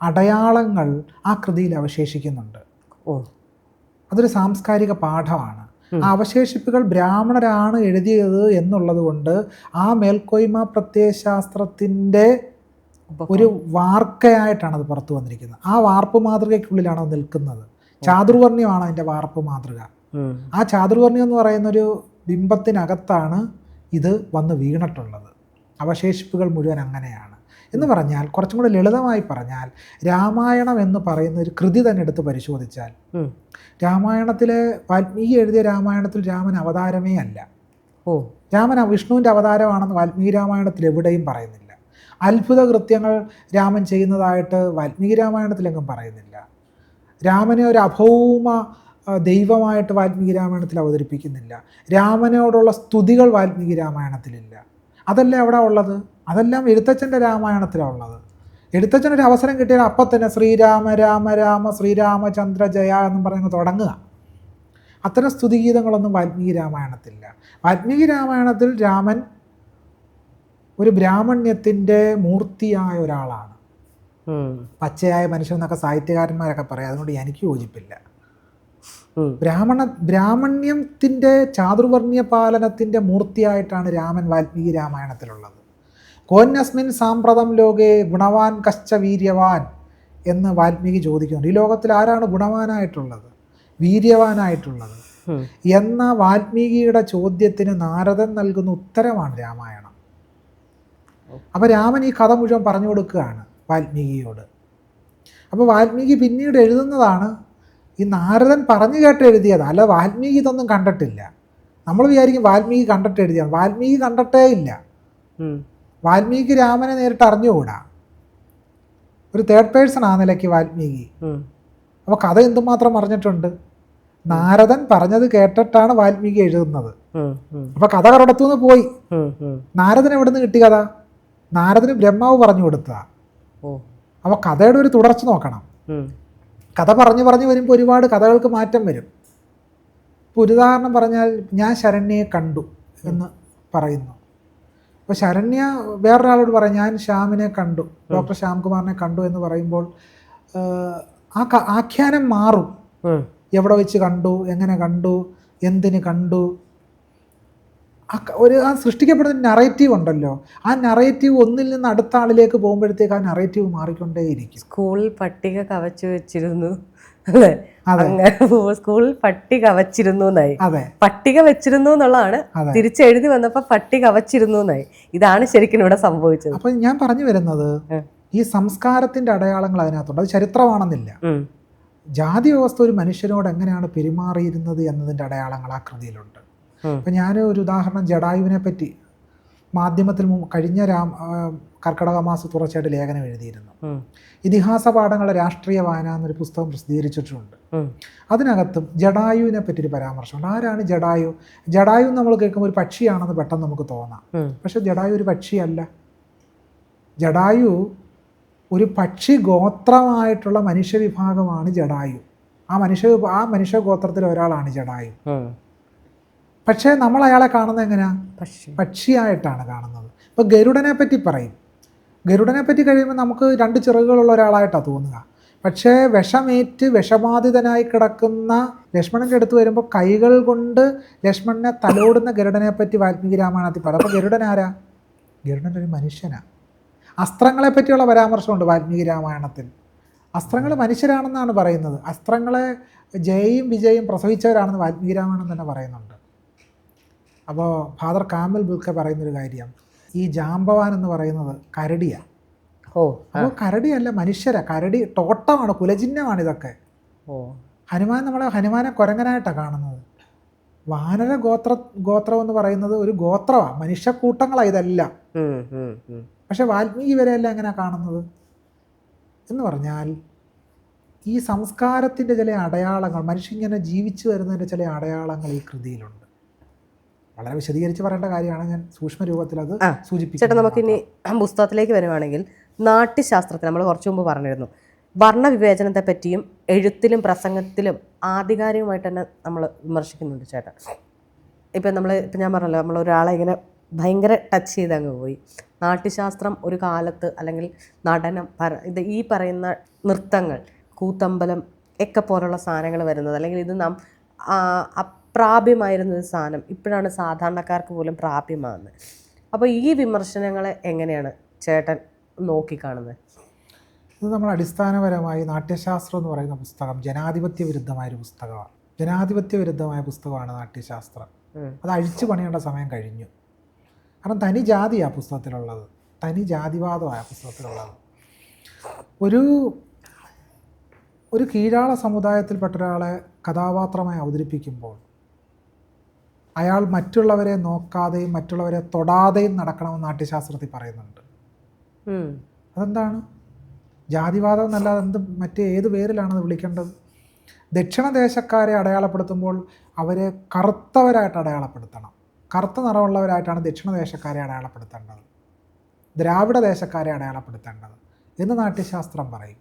അടയാളങ്ങൾ ആ കൃതിയിൽ അവശേഷിക്കുന്നുണ്ട്. അതൊരു സാംസ്കാരിക പാഠമാണ്. ആ അവശേഷിപ്പുകൾ ബ്രാഹ്മണരാണ് എഴുതിയത് എന്നുള്ളത് കൊണ്ട് ആ മേൽക്കോയ്മ പ്രത്യയശാസ്ത്രത്തിൻ്റെ ഒരു വാർക്കയായിട്ടാണ് അത് പുറത്തു വന്നിരിക്കുന്നത്. ആ വാർപ്പ് മാതൃകയ്ക്കുള്ളിലാണ് അത് നിൽക്കുന്നത്. ചാതുർവർണ്ണ്യമാണ് അതിൻ്റെ വാർപ്പ് മാതൃക. ആ ചാതുർവർണ്ണ്യം എന്ന് പറയുന്നൊരു ബിംബത്തിനകത്താണ് ഇത് വന്ന് വീണിട്ടുള്ളത്. അവശേഷിപ്പുകൾ മുഴുവൻ അങ്ങനെയാണ്. എന്ന് പറഞ്ഞാൽ, കുറച്ചും കൂടെ ലളിതമായി പറഞ്ഞാൽ, രാമായണം എന്ന് പറയുന്ന ഒരു കൃതി തന്നെ എടുത്ത് പരിശോധിച്ചാൽ, രാമായണത്തിലെ വാൽമീകി എഴുതിയ രാമായണത്തിൽ രാമൻ അവതാരമേ അല്ല. രാമൻ വിഷ്ണുവിൻ്റെ അവതാരമാണെന്ന് വാൽമീകി രാമായണത്തിൽ എവിടെയും പറയുന്നില്ല. അത്ഭുത കൃത്യങ്ങൾ രാമൻ ചെയ്യുന്നതായിട്ട് വാൽമീകി രാമായണത്തിലെങ്ങും പറയുന്നില്ല. രാമനെ ഒരു അഭൗമ ദൈവമായിട്ട് വാൽമീകി രാമായണത്തിൽ അവതരിപ്പിക്കുന്നില്ല. രാമനോടുള്ള സ്തുതികൾ വാൽമീകി രാമായണത്തിലില്ല. അതല്ലേ അവിടെ ഉള്ളത്? അതെല്ലാം എഴുത്തച്ഛൻ്റെ രാമായണത്തിലാണ് ഉള്ളത്. എഴുത്തച്ഛനൊരു അവസരം കിട്ടിയാൽ അപ്പം തന്നെ ശ്രീരാമ രാമ രാമ ശ്രീരാമചന്ദ്ര ജയ എന്നും പറയുന്നത് തുടങ്ങുക. അത്തരം സ്തുതിഗീതങ്ങളൊന്നും വാൽമീകി രാമായണത്തിലില്ല. വാൽമീകി രാമായണത്തിൽ രാമൻ ഒരു ബ്രാഹ്മണ്യത്തിൻ്റെ മൂർത്തിയായ ഒരാളാണ്. പച്ചയായ മനുഷ്യൻ എന്നൊക്കെ സാഹിത്യകാരന്മാരൊക്കെ പറയും. അതുകൊണ്ട് എനിക്ക് യോജിപ്പില്ല. ബ്രാഹ്മണ്യത്തിൻ്റെ ചാതുർവർണ്ണ്യ പാലനത്തിൻ്റെ മൂർത്തിയായിട്ടാണ് രാമൻ വാൽമീകി രാമായണത്തിലുള്ളത്. കോന്യസ്മിൻ സാമ്പ്രതം ലോകേ ഗുണവാൻ കശ്ച വീര്യവാൻ എന്ന് വാൽമീകി ചോദിക്കുന്നുണ്ട്. ഈ ലോകത്തിൽ ആരാണ് ഗുണവാനായിട്ടുള്ളത്, വീര്യവാനായിട്ടുള്ളത് എന്ന വാൽമീകിയുടെ ചോദ്യത്തിന് നാരദൻ നൽകുന്ന ഉത്തരമാണ് രാമായണം. അപ്പോൾ രാമൻ ഈ കഥ മുഴുവൻ പറഞ്ഞു കൊടുക്കുകയാണ് വാൽമീകിയോട്. അപ്പോൾ വാൽമീകി പിന്നീട് എഴുതുന്നതാണ് ഈ നാരദൻ പറഞ്ഞു കേട്ട് എഴുതിയത്, അല്ല വാൽമീകി ഇതൊന്നും കണ്ടിട്ടില്ല. നമ്മൾ വിചാരിക്കും വാൽമീകി കണ്ടിട്ട് എഴുതിയാണ്. വാൽമീകി കണ്ടിട്ടേ ഇല്ല. വാൽമീകി രാമനെ നേരിട്ട് അറിഞ്ഞുകൂടാ. ഒരു തേർഡ് പേഴ്സൺ ആ നിലയ്ക്ക് വാൽമീകി. അപ്പോൾ കഥ എന്തുമാത്രം അറിഞ്ഞിട്ടുണ്ട്. നാരദൻ പറഞ്ഞത് കേട്ടിട്ടാണ് വാൽമീകി എഴുതുന്നത്. അപ്പോൾ കഥ കറടത്തുനിന്ന് പോയി. നാരദന് എവിടെ നിന്ന് കിട്ടി കഥ? നാരദന് ബ്രഹ്മാവ് പറഞ്ഞു കൊടുത്തതാ. അപ്പോൾ കഥയുടെ ഒരു തുടർച്ച നോക്കണം. കഥ പറഞ്ഞു വരുമ്പോൾ ഒരുപാട് കഥകൾക്ക് മാറ്റം വരും. ഇപ്പോൾ ഒരു ഉദാഹരണം പറഞ്ഞാൽ, ഞാൻ ശരണ്യയെ കണ്ടു എന്ന് പറയുന്നു. അപ്പോൾ ശരണ്യ വേറൊരാളോട് പറയും, ഞാൻ ശ്യാമിനെ കണ്ടു, ഡോക്ടർ ശ്യാംകുമാറിനെ കണ്ടു എന്ന് പറയുമ്പോൾ ആ ആഖ്യാനം മാറും. എവിടെ വെച്ച് കണ്ടു, എങ്ങനെ കണ്ടു, എന്തിന് കണ്ടു, ആ സൃഷ്ടിക്കപ്പെടുന്ന നറേറ്റീവ് ഉണ്ടല്ലോ, ആ നറേറ്റീവ് ഒന്നിൽ നിന്ന് അടുത്ത ആളിലേക്ക് പോകുമ്പോഴത്തേക്ക് ആ നറേറ്റീവ് മാറിക്കൊണ്ടേയിരിക്കും. സ്കൂളിൽ പട്ടിക കവച്ചു വെച്ചിരുന്നു അല്ലേ? സ്കൂളിൽ പട്ടിക കവച്ചിരുന്നു എന്നായി. പട്ടിക വെച്ചിരുന്നു എന്നുള്ളതാണ്, തിരിച്ചെഴുതി വന്നപ്പോ പട്ടിക കവച്ചിരുന്നു എന്നായി. ഇതാണ് ശരിക്കും ഇവിടെ സംഭവിച്ചത്. അപ്പൊ ഞാൻ പറഞ്ഞു വരുന്നത്, ഈ സംസ്കാരത്തിന്റെ അടയാളങ്ങൾ അതിനകത്തുണ്ട്. അത് ചരിത്രമാണെന്നില്ല. ജാതി വ്യവസ്ഥ ഒരു മനുഷ്യനോട് എങ്ങനെയാണ് പെരുമാറിയിരുന്നത് എന്നതിന്റെ അടയാളങ്ങൾ ആ കൃതിയിലുണ്ട്. അപ്പം ഞാൻ ഒരു ഉദാഹരണം, ജഡായുവിനെ പറ്റി മാധ്യമത്തിൽ കഴിഞ്ഞ കർക്കിടക മാസം തുടർച്ചയായിട്ട് ലേഖനം എഴുതിയിരുന്നു. ഇതിഹാസ പാഠങ്ങളുടെ രാഷ്ട്രീയ വായന എന്നൊരു പുസ്തകം പ്രസിദ്ധീകരിച്ചിട്ടുണ്ട്. അതിനകത്തും ജഡായുവിനെ പറ്റി ഒരു പരാമർശമുണ്ട്. ആരാണ് ജഡായു? ജഡായു നമ്മൾ കേൾക്കുമ്പോൾ ഒരു പക്ഷിയാണെന്ന് പെട്ടെന്ന് നമുക്ക് തോന്നാം. പക്ഷെ ജഡായു ഒരു പക്ഷിയല്ല. ജഡായു ഒരു പക്ഷി ഗോത്രമായിട്ടുള്ള മനുഷ്യവിഭാഗമാണ് ജഡായു. ആ മനുഷ്യ ഗോത്രത്തിൽ ഒരാളാണ് ജഡായു. പക്ഷേ നമ്മൾ അയാളെ കാണുന്നത് എങ്ങനെയാ? പക്ഷിയായിട്ടാണ് കാണുന്നത്. ഇപ്പോൾ ഗരുഡനെ പറ്റി പറയും. ഗരുഡനെ പറ്റി കഴിയുമ്പോൾ നമുക്ക് 2 ചിറകുകളുള്ള ഒരാളായിട്ടാണ് തോന്നുക. പക്ഷേ വിഷമേറ്റ് വിഷബാധിതനായി കിടക്കുന്ന ലക്ഷ്മണൻ്റെ അടുത്ത് വരുമ്പോൾ കൈകൾ കൊണ്ട് ലക്ഷ്മണനെ തലോടുന്ന ഗരുഡനെ പറ്റി വാൽമീകി രാമായണത്തിൽ പറയും. അപ്പോൾ ഗരുഡൻ ആരാ? ഗരുഡൻ ഒരു മനുഷ്യനാണ്. അസ്ത്രങ്ങളെ പറ്റിയുള്ള പരാമർശമുണ്ട് വാൽമീകി രാമായണത്തിൽ. അസ്ത്രങ്ങൾ മനുഷ്യരാണെന്നാണ് പറയുന്നത്. അസ്ത്രങ്ങളെ ജയയും വിജയും പ്രസവിച്ചവരാണെന്ന് വാൽമീകി രാമായണം തന്നെ പറയുന്നുണ്ട്. അപ്പോൾ ഫാദർ കാമൽ ബുൽക്കെ പറയുന്നൊരു കാര്യം, ഈ ജാംബവാൻ എന്ന് പറയുന്നത് കരടിയാണ്. അപ്പോൾ കരടിയല്ല, മനുഷ്യരാ. കരടി തോട്ടമാണ്, കുലചിഹ്നമാണ് ഇതൊക്കെ. ഹനുമാനെ കുരങ്ങനായിട്ടാണ് കാണുന്നത്. വാനര ഗോത്രം എന്ന് പറയുന്നത് ഒരു ഗോത്രമാണ്, മനുഷ്യക്കൂട്ടങ്ങളാണ് ഇതെല്ലാം. പക്ഷെ വാൽമീകി വരെയല്ല എങ്ങനെയാണ് കാണുന്നത് എന്ന് പറഞ്ഞാൽ, ഈ സംസ്കാരത്തിൻ്റെ ചില അടയാളങ്ങൾ, മനുഷ്യങ്ങനെ ജീവിച്ചു വരുന്നതിൻ്റെ ചില അടയാളങ്ങൾ ഈ കൃതിയിലുണ്ട്. വളരെ വിശദീകരിച്ച് പറയേണ്ട കാര്യമാണ്, ഞാൻ സൂക്ഷ്മ രൂപത്തിൽ അത് സൂചിപ്പിച്ചു. ചേട്ടാ, നമുക്കിനി പുസ്തകത്തിലേക്ക് വരുവാണെങ്കിൽ, നാട്യശാസ്ത്രത്തിൽ നമ്മൾ കുറച്ചു മുമ്പ് പറഞ്ഞിരുന്നു, വർണ്ണവിവേചനത്തെ പറ്റിയും എഴുത്തിലും പ്രസംഗത്തിലും ആധികാരികമായിട്ട് തന്നെ നമ്മൾ വിമർശിക്കുന്നുണ്ട് ചേട്ടാ. ഇപ്പം ഞാൻ പറഞ്ഞല്ലോ, നമ്മളൊരാളെ ഇങ്ങനെ ഭയങ്കര ടച്ച് ചെയ്ത് അങ്ങ് പോയി. നാട്യശാസ്ത്രം ഒരു കാലത്ത്, അല്ലെങ്കിൽ നടനം, ഈ പറയുന്ന നൃത്തങ്ങൾ, കൂത്തമ്പലം ഒക്കെ പോലുള്ള സാധനങ്ങൾ വരുന്നത്, അല്ലെങ്കിൽ ഇത് നാം അപ്രാപ്യമായിരുന്നൊരു സാധനം ഇപ്പോഴാണ് സാധാരണക്കാർക്ക് പോലും പ്രാപ്യമാകുന്നത്. അപ്പോൾ ഈ വിമർശനങ്ങളെ എങ്ങനെയാണ് ചേട്ടൻ നോക്കിക്കാണുന്നത്? ഇത് നമ്മൾ അടിസ്ഥാനപരമായി നാട്യശാസ്ത്രം എന്ന് പറയുന്ന പുസ്തകം ജനാധിപത്യ വിരുദ്ധമായൊരു പുസ്തകമാണ്. ജനാധിപത്യ വിരുദ്ധമായ പുസ്തകമാണ് നാട്യശാസ്ത്രം. അത് അഴിച്ചു പണിയേണ്ട സമയം കഴിഞ്ഞു. കാരണം തനി ജാതിയാണ് പുസ്തകത്തിലുള്ളത്, തനി ജാതിവാദമാണ് പുസ്തകത്തിലുള്ളത്. ഒരു കീഴാള സമുദായത്തിൽപ്പെട്ട ഒരാളെ കഥാപാത്രമായി അവതരിപ്പിക്കുമ്പോൾ അയാൾ മറ്റുള്ളവരെ നോക്കാതെയും മറ്റുള്ളവരെ തൊടാതെയും നടക്കണമെന്ന് നാട്യശാസ്ത്രത്തിൽ പറയുന്നുണ്ട്. അതെന്താണ്? ജാതിവാദം എന്നല്ലാതെ ഏത് പേരിലാണത് വിളിക്കേണ്ടത്? ദക്ഷിണദേശക്കാരെ അടയാളപ്പെടുത്തുമ്പോൾ അവരെ കറുത്തവരായിട്ട് അടയാളപ്പെടുത്തണം. കറുത്ത നിറമുള്ളവരായിട്ടാണ് ദക്ഷിണദേശക്കാരെ അടയാളപ്പെടുത്തേണ്ടത്, ദ്രാവിഡ ദേശക്കാരെ അടയാളപ്പെടുത്തേണ്ടത് എന്ന് നാട്യശാസ്ത്രം പറയും.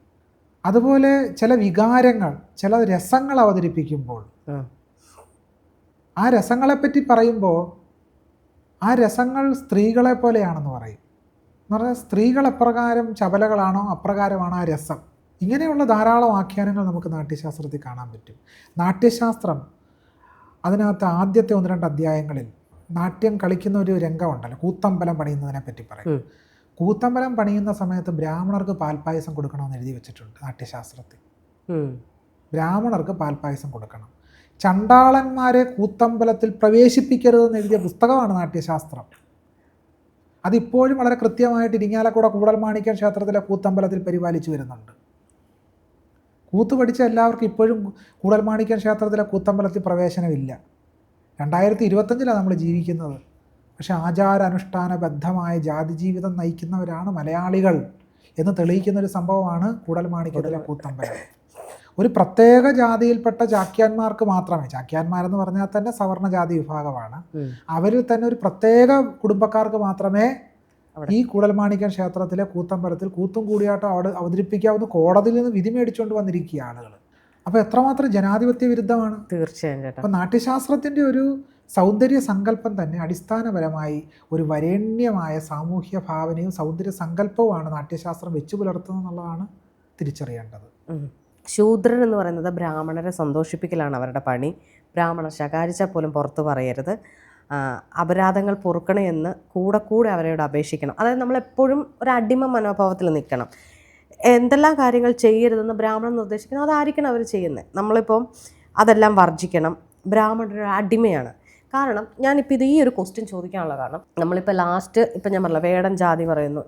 അതുപോലെ ചില വികാരങ്ങൾ, ചില രസങ്ങൾ അവതരിപ്പിക്കുമ്പോൾ ആ രസങ്ങളെപ്പറ്റി പറയുമ്പോൾ ആ രസങ്ങൾ സ്ത്രീകളെ പോലെയാണെന്ന് പറയും. എന്ന് പറഞ്ഞാൽ സ്ത്രീകൾ എപ്രകാരം ചപലകളാണോ അപ്രകാരമാണ് ആ രസം. ഇങ്ങനെയുള്ള ധാരാളം ആഖ്യാനങ്ങൾ നമുക്ക് നാട്യശാസ്ത്രത്തിൽ കാണാൻ പറ്റും. നാട്യശാസ്ത്രം അതിനകത്ത് ആദ്യത്തെ 1-2 അധ്യായങ്ങളിൽ നാട്യം കളിക്കുന്ന ഒരു രംഗമുണ്ടല്ലോ, കൂത്തമ്പലം പണിയുന്നതിനെ പറ്റി പറയും. കൂത്തമ്പലം പണിയുന്ന സമയത്ത് ബ്രാഹ്മണർക്ക് പാൽപ്പായസം കൊടുക്കണമെന്ന് എഴുതി വെച്ചിട്ടുണ്ട് നാട്യശാസ്ത്രത്തിൽ. ബ്രാഹ്മണർക്ക് പാൽപ്പായസം കൊടുക്കണം. ചണ്ടാളന്മാരെ കൂത്തമ്പലത്തിൽ പ്രവേശിപ്പിക്കരുതെന്ന് എഴുതിയ പുസ്തകമാണ് നാട്യശാസ്ത്രം. അതിപ്പോഴും വളരെ കൃത്യമായിട്ട് ഇരിങ്ങാലക്കുട കൂടൽമാണിക്യം ക്ഷേത്രത്തിലെ കൂത്തമ്പലത്തിൽ പരിപാലിച്ചു വരുന്നുണ്ട്. കൂത്ത് പഠിച്ച എല്ലാവർക്കും ഇപ്പോഴും കൂടൽമാണിക്യം ക്ഷേത്രത്തിലെ കൂത്തമ്പലത്തിൽ പ്രവേശനമില്ല. 2025 നമ്മൾ ജീവിക്കുന്നത്. പക്ഷേ ആചാരാനുഷ്ഠാനബദ്ധമായ ജാതി ജീവിതം നയിക്കുന്നവരാണ് മലയാളികൾ എന്ന് തെളിയിക്കുന്നൊരു സംഭവമാണ് കൂടൽമാണിക്യത്തിലെ കൂത്തമ്പലം. ഒരു പ്രത്യേക ജാതിയിൽപ്പെട്ട ചാക്യാന്മാർക്ക് മാത്രമേ, ചാക്യാന്മാരെന്ന് പറഞ്ഞാൽ തന്നെ സവർണ ജാതി വിഭാഗമാണ്, അവരിൽ തന്നെ ഒരു പ്രത്യേക കുടുംബക്കാർക്ക് മാത്രമേ ഈ കൂടൽമാണിക്യം ക്ഷേത്രത്തിലെ കൂത്തമ്പലത്തിൽ കൂത്തും കൂടിയാട്ടം അവിടെ അവതരിപ്പിക്കാവുന്ന കോടതിയിൽ നിന്ന് വിധി മേടിച്ചുകൊണ്ട് വന്നിരിക്കുക ആളുകൾ. അപ്പോൾ എത്രമാത്രം ജനാധിപത്യ വിരുദ്ധമാണ്. തീർച്ചയായും ചേട്ടാ. അപ്പോൾ നാട്യശാസ്ത്രത്തിൻ്റെ ഒരു സൗന്ദര്യ സങ്കല്പം തന്നെ അടിസ്ഥാനപരമായി ഒരു വരേണ്യമായ സാമൂഹ്യ ഭാവനയും സൗന്ദര്യ സങ്കല്പവുമാണ് നാട്യശാസ്ത്രം വെച്ചു പുലർത്തുന്നത് എന്നുള്ളതാണ് തിരിച്ചറിയേണ്ടത്. ശൂദ്രൻ എന്ന് പറയുന്നത് ബ്രാഹ്മണരെ സന്തോഷിപ്പിക്കലാണ് അവരുടെ പണി. ബ്രാഹ്മണർ ശകാരിച്ചാൽ പോലും പുറത്ത് പറയരുത്, അപരാധങ്ങൾ പൊറുക്കണേ എന്ന് കൂടെ അവരോട് അപേക്ഷിക്കണം. അതായത് നമ്മളെപ്പോഴും ഒരു അടിമ മനോഭാവത്തിൽ നിൽക്കണം. എന്തെല്ലാം കാര്യങ്ങൾ ചെയ്യരുതെന്ന് ബ്രാഹ്മണൻ നിർദ്ദേശിക്കണം, അതായിരിക്കണം അവർ ചെയ്യുന്നത്. നമ്മളിപ്പം അതെല്ലാം വർജിക്കണം. ബ്രാഹ്മണർ അടിമയാണ്. കാരണം ഞാനിപ്പോൾ ഈ ഒരു ക്വസ്റ്റ്യൻ ചോദിക്കാനുള്ള കാരണം, നമ്മളിപ്പോൾ ലാസ്റ്റ് ഇപ്പം ഞാൻ പറഞ്ഞില്ല, വേടൻ ജാതി പറയുന്നു,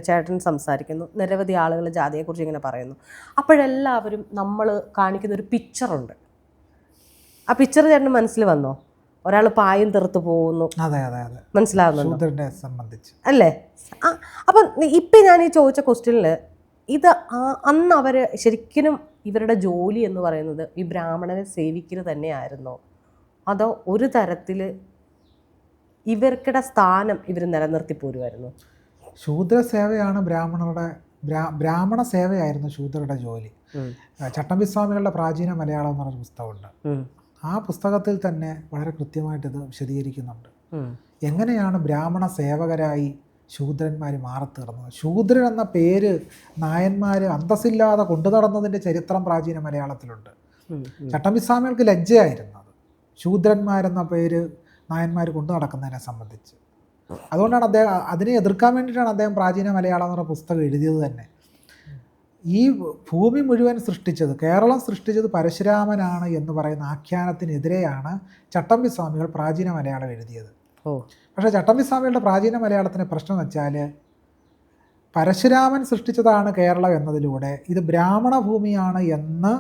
ചേട്ടൻ സംസാരിക്കുന്നു, നിരവധി ആളുകൾ ജാതിയെക്കുറിച്ച് ഇങ്ങനെ പറയുന്നു. അപ്പോഴെല്ലാവരും നമ്മൾ കാണിക്കുന്ന ഒരു പിക്ചറുണ്ട്. ആ പിക്ചർ ചേട്ടന് മനസ്സിൽ വന്നോ? ഒരാൾ പായും തെറുത്ത് പോകുന്നു. അതെ, മനസ്സിലാവുന്നുണ്ടോ സംബന്ധിച്ച് അല്ലേ? അപ്പം ഇപ്പം ഞാൻ ഈ ചോദിച്ച ക്വസ്റ്റ്യനിൽ ഇത് അന്ന് അവർ ശരിക്കും ഇവരുടെ ജോലി എന്ന് പറയുന്നത് ഈ ബ്രാഹ്മണനെ സേവിക്കൽ തന്നെയായിരുന്നോ, അതോ ഒരു തരത്തിൽ ഇവർക്കിടെ സ്ഥാനം ഇവർ നിലനിർത്തി പോരുമായിരുന്നു? ശൂദ്രസേവയാണ് ബ്രാഹ്മണ സേവയായിരുന്നു ശൂദ്രരുടെ ജോലി. ചട്ടമ്പിസ്വാമികളുടെ പ്രാചീന മലയാളം എന്ന് പറഞ്ഞ പുസ്തകമുണ്ട്. ആ പുസ്തകത്തിൽ തന്നെ വളരെ കൃത്യമായിട്ട് ഇത് വിശദീകരിക്കുന്നുണ്ട്. എങ്ങനെയാണ് ബ്രാഹ്മണ സേവകരായി ശൂദ്രന്മാർ മാറിത്തീർന്നത്. ശൂദ്രൻ എന്ന പേര് നായന്മാർ അന്തസ്സില്ലാതെ കൊണ്ടു നടന്നതിൻ്റെ ചരിത്രം പ്രാചീന മലയാളത്തിലുണ്ട്. ചട്ടമ്പിസ്വാമികൾക്ക് ലജ്ജയായിരുന്നത് ശൂദ്രന്മാരെന്ന പേര് നായന്മാർ കൊണ്ടു നടക്കുന്നതിനെ സംബന്ധിച്ച്. അതുകൊണ്ടാണ് അതിനെ എതിർക്കാൻ വേണ്ടിയിട്ടാണ് അദ്ദേഹം പ്രാചീന മലയാളം എന്ന് പറഞ്ഞ പുസ്തകം എഴുതിയത് തന്നെ. ഈ ഭൂമി മുഴുവൻ സൃഷ്ടിച്ചത്, കേരളം സൃഷ്ടിച്ചത് പരശുരാമനാണ് എന്ന് പറയുന്ന ആഖ്യാനത്തിനെതിരെയാണ് ചട്ടമ്പിസ്വാമികൾ പ്രാചീന മലയാളം എഴുതിയത്. പക്ഷേ ചട്ടമ്പിസ്വാമികളുടെ പ്രാചീന മലയാളത്തിൻ്റെ പ്രശ്നം എന്ന് വെച്ചാൽ, പരശുരാമൻ സൃഷ്ടിച്ചതാണ് കേരളം എന്നതിലൂടെ ഇത് ബ്രാഹ്മണ ഭൂമിയാണ് എന്ന്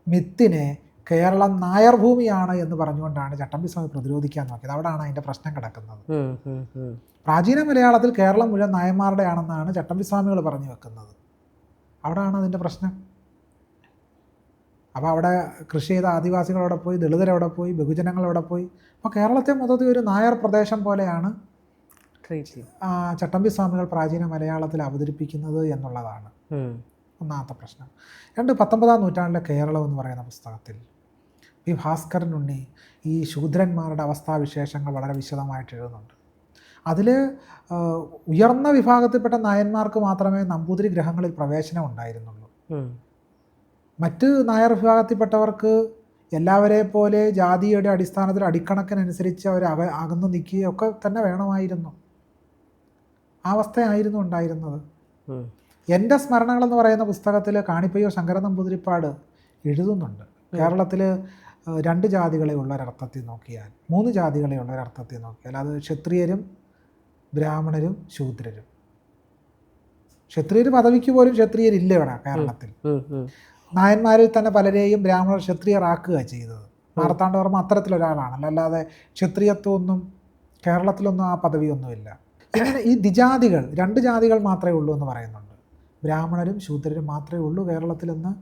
മിത്തിനെ കേരളം നായർ ഭൂമിയാണ് എന്ന് പറഞ്ഞുകൊണ്ടാണ് ചട്ടമ്പിസ്വാമി പ്രതിരോധിക്കാൻ നോക്കിയത്. അവിടെയാണ് അതിൻ്റെ പ്രശ്നം കിടക്കുന്നത്. പ്രാചീന മലയാളത്തിൽ കേരളം മുഴുവൻ നായന്മാരുടെ ആണെന്നാണ് ചട്ടമ്പിസ്വാമികൾ പറഞ്ഞു വെക്കുന്നത്. അവിടെയാണ് അതിൻ്റെ പ്രശ്നം. അപ്പോൾ അവിടെ കൃഷി ചെയ്ത ആദിവാസികളവിടെ പോയി, ദളിതരവിടെ പോയി, ബഹുജനങ്ങളവിടെ പോയി. അപ്പോൾ കേരളത്തെ മൊത്തത്തിൽ ഒരു നായർ പ്രദേശം പോലെയാണ് ചട്ടമ്പിസ്വാമികൾ പ്രാചീന മലയാളത്തിൽ അവതരിപ്പിക്കുന്നത് എന്നുള്ളതാണ് ഒന്നാമത്തെ പ്രശ്നം. 19ാം നൂറ്റാണ്ടിലെ കേരളം എന്ന് പറയുന്ന പുസ്തകത്തിൽ ഈ ഭാസ്കരൻ ഉണ്ണി ഈ ശൂദ്രന്മാരുടെ അവസ്ഥാവിശേഷങ്ങൾ വളരെ വിശദമായിട്ട് എഴുതുന്നുണ്ട്. അതിൽ ഉയർന്ന വിഭാഗത്തിൽപ്പെട്ട നായന്മാർക്ക് മാത്രമേ നമ്പൂതിരി ഗ്രഹങ്ങളിൽ പ്രവേശനം ഉണ്ടായിരുന്നുള്ളൂ. മറ്റ് നായർ വിഭാഗത്തിൽപ്പെട്ടവർക്ക് എല്ലാവരെ പോലെ ജാതിയുടെ അടിസ്ഥാനത്തിൽ അടിക്കണക്കിനനുസരിച്ച് അവർ അകന്നു നിൽക്കുകയൊക്കെ തന്നെ വേണമായിരുന്നു. ആ അവസ്ഥയായിരുന്നു ഉണ്ടായിരുന്നത്. എൻ്റെ സ്മരണകളെന്ന് പറയുന്ന പുസ്തകത്തിൽ കാണിപ്പയ്യൂർ ശങ്കരൻ നമ്പൂതിരിപ്പാട് എഴുതുന്നുണ്ട്. കേരളത്തിൽ 2 ജാതികളെ ഉള്ളൊരർത്ഥത്തിൽ നോക്കിയാൽ, 3 ജാതികളെ ഉള്ളൊരർത്ഥത്തിൽ നോക്കിയാൽ, അത് ക്ഷത്രിയരും ബ്രാഹ്മണരും ശൂദ്രരും. ക്ഷത്രിയർ പദവിക്ക് പോലും ക്ഷത്രിയരില്ല ഇവിടെ കേരളത്തിൽ. നായന്മാരിൽ തന്നെ പലരെയും ബ്രാഹ്മണർ ക്ഷത്രിയരാക്കുക ചെയ്തത്. മാർത്താണ്ഡവർമ്മ അത്തരത്തിലൊരാളാണല്ലോ, അല്ലാതെ ക്ഷത്രിയത്വമൊന്നും കേരളത്തിലൊന്നും ആ പദവിയൊന്നുമില്ല. ഇങ്ങനെ ഈ ദ്വിജാതികൾ, 2 ജാതികൾ മാത്രമേ ഉള്ളൂ എന്ന് പറയുന്നുണ്ട്. ബ്രാഹ്മണരും ശൂദ്രരും മാത്രമേ ഉള്ളൂ കേരളത്തിലെന്ന്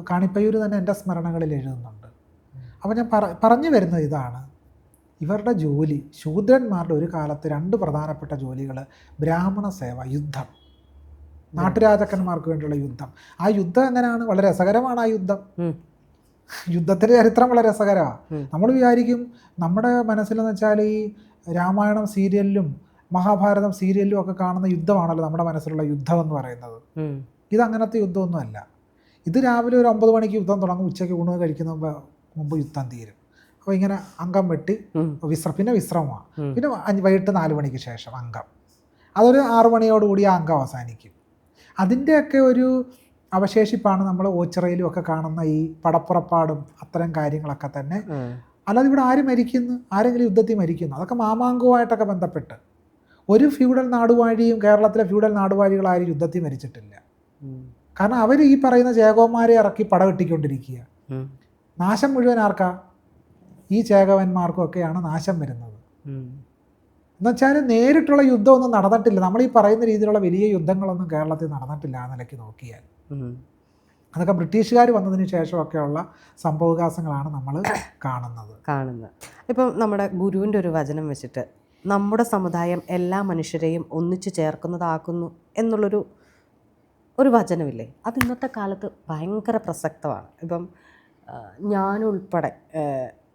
കാണിപ്പയ്യൂർ തന്നെ എൻ്റെ സ്മരണകളിൽ എഴുതുന്നുണ്ട്. അപ്പോൾ ഞാൻ പറഞ്ഞു വരുന്നത് ഇതാണ്, ഇവരുടെ ജോലി, ശൂദ്രന്മാരുടെ ഒരു കാലത്ത് 2 പ്രധാനപ്പെട്ട ജോലികൾ: ബ്രാഹ്മണ സേവ, യുദ്ധം, നാട്ടുരാജാക്കന്മാർക്ക് വേണ്ടിയുള്ള യുദ്ധം. ആ യുദ്ധം എങ്ങനെയാണ്? വളരെ രസകരമാണ് ആ യുദ്ധം. യുദ്ധത്തിൻ്റെ ചരിത്രം വളരെ രസകരമാണ്. നമ്മൾ വിചാരിക്കും നമ്മുടെ മനസ്സിലെന്ന് വെച്ചാൽ ഈ രാമായണം സീരിയലിലും മഹാഭാരതം സീരിയലിലും ഒക്കെ കാണുന്ന യുദ്ധമാണല്ലോ നമ്മുടെ മനസ്സിലുള്ള യുദ്ധം എന്ന് പറയുന്നത്. ഇതങ്ങനത്തെ യുദ്ധമൊന്നുമല്ല. ഇത് രാവിലെ ഒരു 9 മണിക്ക് യുദ്ധം തുടങ്ങും, ഉച്ചയ്ക്ക് ഊണ് കഴിക്കുന്ന മുമ്പ് യുദ്ധം തീരും. അപ്പോൾ ഇങ്ങനെ അംഗം വെട്ടി പിന്നെ വിശ്രമമാണ്. പിന്നെ വൈകിട്ട് 4 മണിക്ക് ശേഷം അംഗം, അതൊരു 6 മണിയോടുകൂടി ആ അംഗം അവസാനിക്കും. അതിൻ്റെയൊക്കെ ഒരു അവശേഷിപ്പാണ് നമ്മൾ ഓച്ചിറയിലും ഒക്കെ കാണുന്ന ഈ പടപ്പുറപ്പാടും അത്തരം കാര്യങ്ങളൊക്കെ തന്നെ. അല്ലാതെ ഇവിടെ ആര് മരിക്കുന്നു, ആരെങ്കിലും യുദ്ധത്തിൽ മരിക്കുന്നു, അതൊക്കെ മാമാങ്കവുമായിട്ടൊക്കെ ബന്ധപ്പെട്ട്. ഒരു ഫ്യൂഡൽ നാടുവാഴിയും കേരളത്തിലെ ഫ്യൂഡൽ നാടുവാഴികൾ ആരും യുദ്ധത്തിൽ മരിച്ചിട്ടില്ല. കാരണം അവർ ഈ പറയുന്ന ചേകവന്മാരെ ഇറക്കി പടവെട്ടിക്കൊണ്ടിരിക്കുക. നാശം മുഴുവൻ ആർക്കാ? ഈ ചേകവന്മാർക്കും ഒക്കെയാണ് നാശം വരുന്നത്. എന്നുവെച്ചാൽ നേരിട്ടുള്ള യുദ്ധമൊന്നും നടന്നിട്ടില്ല. നമ്മൾ ഈ പറയുന്ന രീതിയിലുള്ള വലിയ യുദ്ധങ്ങളൊന്നും കേരളത്തിൽ നടന്നിട്ടില്ല ആ നിലയ്ക്ക് നോക്കിയാൽ. അതൊക്കെ ബ്രിട്ടീഷുകാർ വന്നതിന് ശേഷമൊക്കെയുള്ള സംഭവവികാസങ്ങളാണ് നമ്മൾ കാണുന്നത്. ഇപ്പം നമ്മുടെ ഗുരുവിൻ്റെ ഒരു വചനം വെച്ചിട്ട് നമ്മുടെ സമുദായം എല്ലാ മനുഷ്യരെയും ഒന്നിച്ചു ചേർക്കുന്നതാക്കുന്നു എന്നുള്ളൊരു വചനമില്ലേ, അത് ഇന്നത്തെ കാലത്ത് ഭയങ്കര പ്രസക്തമാണ്. ഇപ്പം ഞാനുൾപ്പെടെ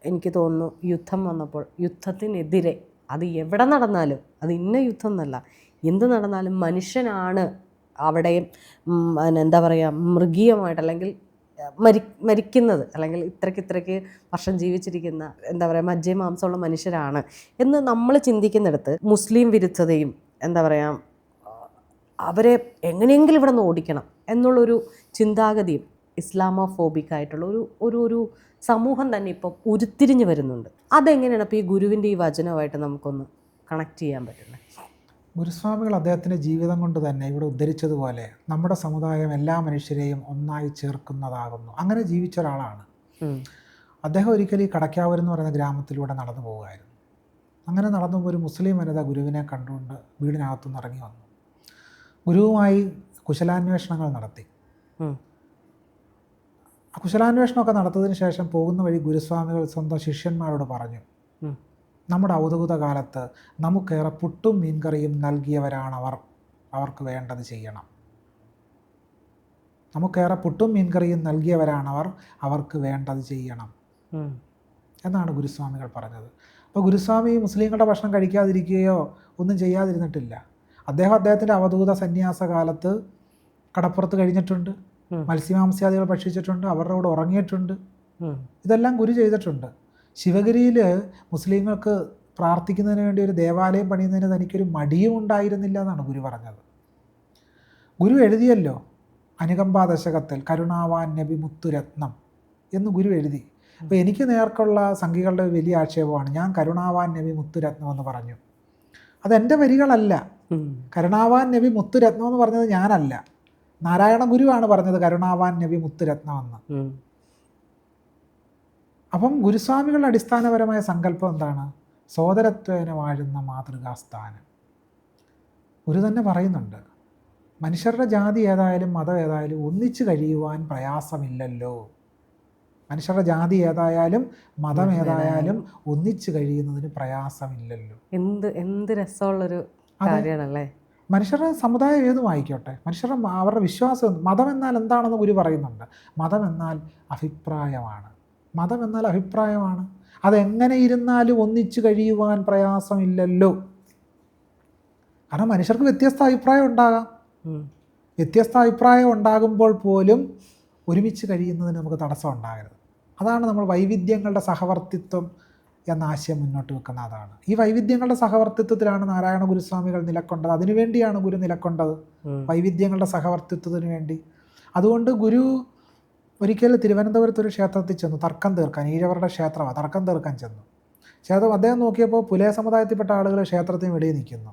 എനിക്ക് തോന്നുന്നു യുദ്ധം വന്നപ്പോൾ യുദ്ധത്തിനെതിരെ, അത് എവിടെ നടന്നാലും, അത് ഇന്ന യുദ്ധം എന്നല്ല, എന്ത് നടന്നാലും മനുഷ്യനാണ് അവിടെയും എന്താ പറയുക മൃഗീയമായിട്ട് അല്ലെങ്കിൽ മരിക്കുന്നത്, അല്ലെങ്കിൽ ഇത്രയ്ക്ക് വർഷം ജീവിച്ചിരിക്കുന്ന എന്താ പറയുക മജ്ജയും മാംസമുള്ള മനുഷ്യരാണ് എന്ന് നമ്മൾ ചിന്തിക്കുന്നിടത്ത് മുസ്ലിം വിരുദ്ധതയും എന്താ പറയുക അവരെ എങ്ങനെയെങ്കിലും ഇവിടെ നിന്ന് ഓടിക്കണം എന്നുള്ളൊരു ചിന്താഗതിയും ഇസ്ലാമോഫോബിക് ആയിട്ടുള്ള ഒരു സമൂഹം തന്നെ ഇപ്പോൾ ഉരുത്തിരിഞ്ഞ് വരുന്നുണ്ട്. അതെങ്ങനെയാണ് അപ്പോൾ ഈ ഗുരുവിൻ്റെ ഈ വചനമായിട്ട് നമുക്കൊന്ന് കണക്ട് ചെയ്യാൻ പറ്റുന്നത്? ഗുരുസ്വാമികൾ അദ്ദേഹത്തിൻ്റെ ജീവിതം കൊണ്ട് തന്നെ ഇവിടെ ഉദ്ധരിച്ചതുപോലെ നമ്മുടെ സമുദായം എല്ലാ മനുഷ്യരെയും ഒന്നായി ചേർക്കുന്നതാകുന്നു. അങ്ങനെ ജീവിച്ച ഒരാളാണ് അദ്ദേഹം. ഒരിക്കലും ഈ കടക്കാവൂർ എന്ന് പറയുന്ന ഗ്രാമത്തിലൂടെ നടന്നു പോവുകയായിരുന്നു. അങ്ങനെ നടന്നു ഒരു മുസ്ലിം വനിത ഗുരുവിനെ കണ്ടുകൊണ്ട് വീടിനകത്തുനിന്ന് ഇറങ്ങി വന്നു. ഗുരുവുമായി കുശലാന്വേഷണങ്ങൾ നടത്തി. കുശലാന്വേഷണമൊക്കെ നടത്തിയതിന് ശേഷം പോകുന്ന വഴി ഗുരുസ്വാമികൾ സ്വന്തം ശിഷ്യന്മാരോട് പറഞ്ഞു, നമ്മുടെ ഔദ്യോഗിക കാലത്ത് നമുക്കേറെ പുട്ടും മീൻകറിയും നൽകിയവരാണവർ, അവർക്ക് വേണ്ടത് ചെയ്യണം. നമുക്കേറെ പുട്ടും മീൻകറിയും നൽകിയവരാണവർ, അവർക്ക് വേണ്ടത് ചെയ്യണം എന്നാണ് ഗുരുസ്വാമികൾ പറഞ്ഞത്. അപ്പോൾ ഗുരുസ്വാമി മുസ്ലിങ്ങളുടെ ഭക്ഷണം കഴിക്കാതിരിക്കുകയോ ഒന്നും ചെയ്യാതിരുന്നിട്ടില്ല. അദ്ദേഹത്തിൻ്റെ അവധൂത സന്യാസ കാലത്ത് കടപ്പുറത്ത് കഴിഞ്ഞിട്ടുണ്ട്, മത്സ്യമാംസ്യാദികൾ ഭക്ഷിച്ചിട്ടുണ്ട്, അവരുടെ കൂടെ ഉറങ്ങിയിട്ടുണ്ട്. ഇതെല്ലാം ഗുരു ചെയ്തിട്ടുണ്ട്. ശിവഗിരിയിൽ മുസ്ലിങ്ങൾക്ക് പ്രാർത്ഥിക്കുന്നതിന് വേണ്ടി ഒരു ദേവാലയം പണിയുന്നതിന് തനിക്കൊരു മടിയും ഉണ്ടായിരുന്നില്ല എന്നാണ് ഗുരു പറഞ്ഞത്. ഗുരു എഴുതിയല്ലോ അനുകമ്പാ ദശകത്തിൽ കരുണാവാൻ നബി മുത്തുരത്നം എന്ന് ഗുരു എഴുതി. അപ്പോൾ എനിക്ക് നേർക്കുള്ള സംഘികളുടെ വലിയ ആക്ഷേപമാണ് ഞാൻ കരുണാവാൻ നബി മുത്തുരത്നം എന്ന് പറഞ്ഞു. അതെൻ്റെ വരികളല്ല. കരുണാവാൻ നബി മുത്തുരത്നം എന്ന് പറഞ്ഞത് ഞാനല്ല, നാരായണ ഗുരുവാണ് പറഞ്ഞത് കരുണാവാൻ നബി മുത്തുരത്നം എന്ന്. അപ്പം ഗുരുസ്വാമികളുടെ അടിസ്ഥാനപരമായ സങ്കല്പം എന്താണ്? സോദരത്വേന വാഴുന്ന മാതൃകാസ്ഥാനം. ഗുരു തന്നെ പറയുന്നുണ്ട്, മനുഷ്യരുടെ ജാതി ഏതായാലും മതം ഏതായാലും ഒന്നിച്ചു കഴിയുവാൻ പ്രയാസമില്ലല്ലോ. മനുഷ്യരുടെ ജാതി ഏതായാലും മതം ഏതായാലും ഒന്നിച്ചു കഴിയുന്നതിന് പ്രയാസമില്ലല്ലോ. എന്ത് രസമുള്ളൊരു കാര്യമാണല്ലേ. മനുഷ്യരുടെ സമുദായം ഏതും ആയിക്കോട്ടെ, മനുഷ്യരുടെ അവരുടെ വിശ്വാസം. മതം എന്നാൽ എന്താണെന്ന് ഗുരു പറയുന്നുണ്ട്. മതം എന്നാൽ അഭിപ്രായമാണ്. മതം എന്നാൽ അഭിപ്രായമാണ്. അതെങ്ങനെ ഇരുന്നാലും ഒന്നിച്ചു കഴിയുവാൻ പ്രയാസമില്ലല്ലോ. കാരണം മനുഷ്യർക്ക് വ്യത്യസ്ത അഭിപ്രായം ഉണ്ടാകാം. വ്യത്യസ്ത അഭിപ്രായം ഉണ്ടാകുമ്പോൾ പോലും ഒരുമിച്ച് കഴിയുന്നതിന് നമുക്ക് തടസ്സം ഉണ്ടാകരുത്. അതാണ് നമ്മൾ വൈവിധ്യങ്ങളുടെ സഹവർത്തിത്വം എന്ന ആശയം മുന്നോട്ട് വെക്കുന്ന. അതാണ് ഈ വൈവിധ്യങ്ങളുടെ സഹവർത്തിത്വത്തിലാണ് നാരായണ ഗുരുസ്വാമികൾ നിലക്കൊണ്ടത്. അതിനുവേണ്ടിയാണ് ഗുരു നിലക്കൊണ്ടത്, വൈവിധ്യങ്ങളുടെ സഹവർത്തിത്വത്തിന് വേണ്ടി. അതുകൊണ്ട് ഗുരു ഒരിക്കൽ തിരുവനന്തപുരത്ത് ഒരു ക്ഷേത്രത്തിൽ ചെന്നു തർക്കം തീർക്കാൻ. ഈഴവരുടെ ക്ഷേത്രമാണ്, തർക്കം തീർക്കാൻ ചെന്നു. അദ്ദേഹം നോക്കിയപ്പോൾ പുലയ സമുദായത്തിൽപ്പെട്ട ആളുകൾ ക്ഷേത്രത്തിന് വെളിയിൽ നിൽക്കുന്നു,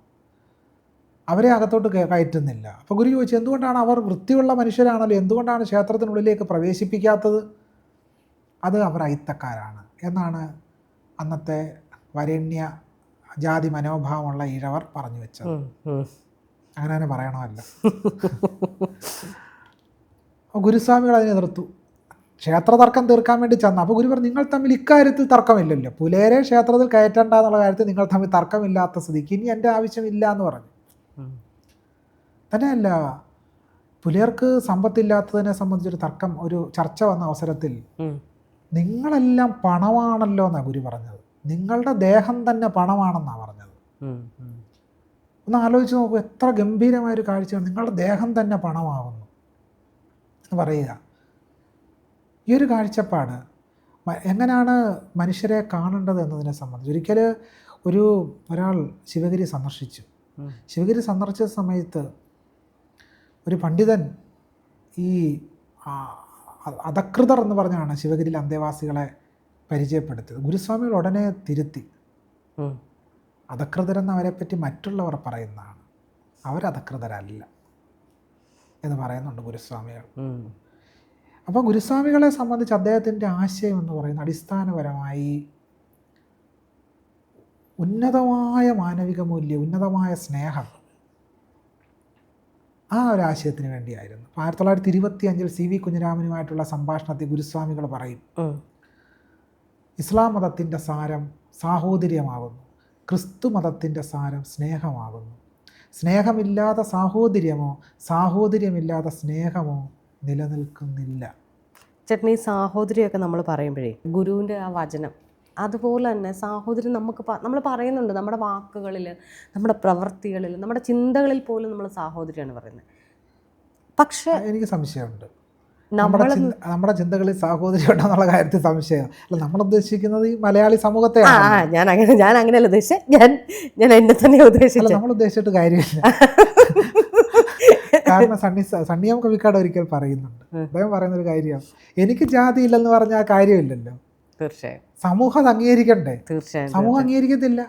അവരെ അകത്തോട്ട് കയറ്റുന്നില്ല. അപ്പോൾ ഗുരു ചോദിച്ചു, എന്തുകൊണ്ടാണ് അവർ വൃത്തിയുള്ള മനുഷ്യരാണല്ലോ, എന്തുകൊണ്ടാണ് ക്ഷേത്രത്തിനുള്ളിലേക്ക് പ്രവേശിപ്പിക്കാത്തത്? അത് അവർ അയിത്തക്കാരാണ് എന്നാണ് അന്നത്തെ വരേണ്യ ജാതി മനോഭാവമുള്ള ഈഴവർ പറഞ്ഞു വെച്ചത്. അങ്ങനെ തന്നെ പറയണമല്ലോ. ഗുരുസ്വാമികൾ അതിനെ എതിർത്തു. ക്ഷേത്ര തർക്കം തീർക്കാൻ വേണ്ടി ചെന്നു. അപ്പോൾ ഗുരു പറഞ്ഞു, നിങ്ങൾ തമ്മിൽ ഇക്കാര്യത്തിൽ തർക്കമില്ലല്ലോ, പുലയരെ ക്ഷേത്രത്തിൽ കയറ്റണ്ട എന്നുള്ള കാര്യത്തിൽ നിങ്ങൾ തമ്മിൽ തർക്കമില്ലാത്ത സ്ഥിതിക്ക് ഇനി എൻ്റെ ആവശ്യമില്ല എന്ന് പറഞ്ഞു. തന്നെയല്ല, പുലയർക്ക് സമ്പത്തില്ലാത്തതിനെ സംബന്ധിച്ചൊരു തർക്കം, ഒരു ചർച്ച വന്ന അവസരത്തിൽ നിങ്ങളെല്ലാം പണമാണല്ലോ എന്നാണ് ഗുരു പറഞ്ഞത്. നിങ്ങളുടെ ദേഹം തന്നെ പണമാണെന്നാണ് പറഞ്ഞത്. ഒന്ന് ആലോചിച്ച് നോക്കൂ, എത്ര ഗംഭീരമായൊരു കാഴ്ചയാണ്. നിങ്ങളുടെ ദേഹം തന്നെ പണമാകുന്നു എന്ന് പറയുക. ഈ ഒരു കാഴ്ചപ്പാട് എങ്ങനെയാണ് മനുഷ്യരെ കാണേണ്ടത് എന്നതിനെ സംബന്ധിച്ച്. ഒരിക്കൽ ഒരാൾ ശിവഗിരി സന്ദർശിച്ചു. ശിവഗിരി സന്ദർശിച്ച സമയത്ത് ഒരു പണ്ഡിതൻ ഈ അധകൃതർ എന്ന് പറഞ്ഞാണ് ശിവഗിരിയിലെ അന്തേവാസികളെ പരിചയപ്പെടുത്തിയത്. ഗുരുസ്വാമികൾ ഉടനെ തിരുത്തി. അധകൃതരെന്ന് അവരെപ്പറ്റി മറ്റുള്ളവർ പറയുന്നതാണ്, അവരധകൃതരല്ല. എന്ന് പറയുന്നുണ്ട് ഗുരുസ്വാമികൾ. അപ്പോൾ ഗുരുസ്വാമികളെ സംബന്ധിച്ച് അദ്ദേഹത്തിൻ്റെ ആശയം എന്ന് പറയുന്നത് അടിസ്ഥാനപരമായി ഉന്നതമായ മാനവിക മൂല്യം, ഉന്നതമായ സ്നേഹം, ആ ഒരു ആശയത്തിന് വേണ്ടിയായിരുന്നു. 1925 CB കുഞ്ഞിരാമനുമായിട്ടുള്ള സംഭാഷണത്തിൽ ഗുരുസ്വാമികൾ പറയും, ഇസ്ലാം മതത്തിൻ്റെ സാരം സാഹോദര്യമാകുന്നു, ക്രിസ്തു മതത്തിൻ്റെ സാരം സ്നേഹമാകുന്നു. സ്നേഹമില്ലാതെ സാഹോദര്യമോ സാഹോദര്യമില്ലാതെ സ്നേഹമോ നിലനിൽക്കുന്നില്ല. ചേട്ടൻ ഈ സാഹോദര്യമൊക്കെ നമ്മൾ പറയുമ്പോഴേ ഗുരുവിൻ്റെ ആ വചനം അതുപോലെ തന്നെ സാഹോദര്യം നമ്മൾ പറയുന്നുണ്ട്, നമ്മുടെ വാക്കുകളിൽ, നമ്മുടെ പ്രവൃത്തികളിൽ, നമ്മുടെ ചിന്തകളിൽ പോലും നമ്മൾ സാഹോദര്യമാണ് പറയുന്നത്. പക്ഷേ എനിക്ക് സംശയമുണ്ട്, നമ്മുടെ ചിന്തകളിൽ സാഹോദര്യം ഉണ്ടെന്നുള്ള കാര്യത്തിൽ സംശയം അല്ല. നമ്മൾ ഉദ്ദേശിക്കുന്നത് ഈ മലയാളി സമൂഹത്തെ. ഞാൻ അങ്ങനെയല്ല ഉദ്ദേശിച്ചത്, ഞാൻ എന്നെ തന്നെ ഉദ്ദേശിച്ചത്. നമ്മൾ ഉദ്ദേശിച്ചിട്ട് കാര്യമില്ല. കാരണം സണ്ണിയാം കവിക്കാട് ഒരിക്കൽ പറയുന്നുണ്ട്, അദ്ദേഹം പറയുന്നൊരു കാര്യം, എനിക്ക് ജാതി ഇല്ലെന്ന് പറഞ്ഞാൽ ആ കാര്യമില്ലല്ലോ. തീർച്ചയായും സമൂഹം അത് അംഗീകരിക്കണ്ടേ? തീർച്ചയായും സമൂഹം അംഗീകരിക്കത്തില്ല.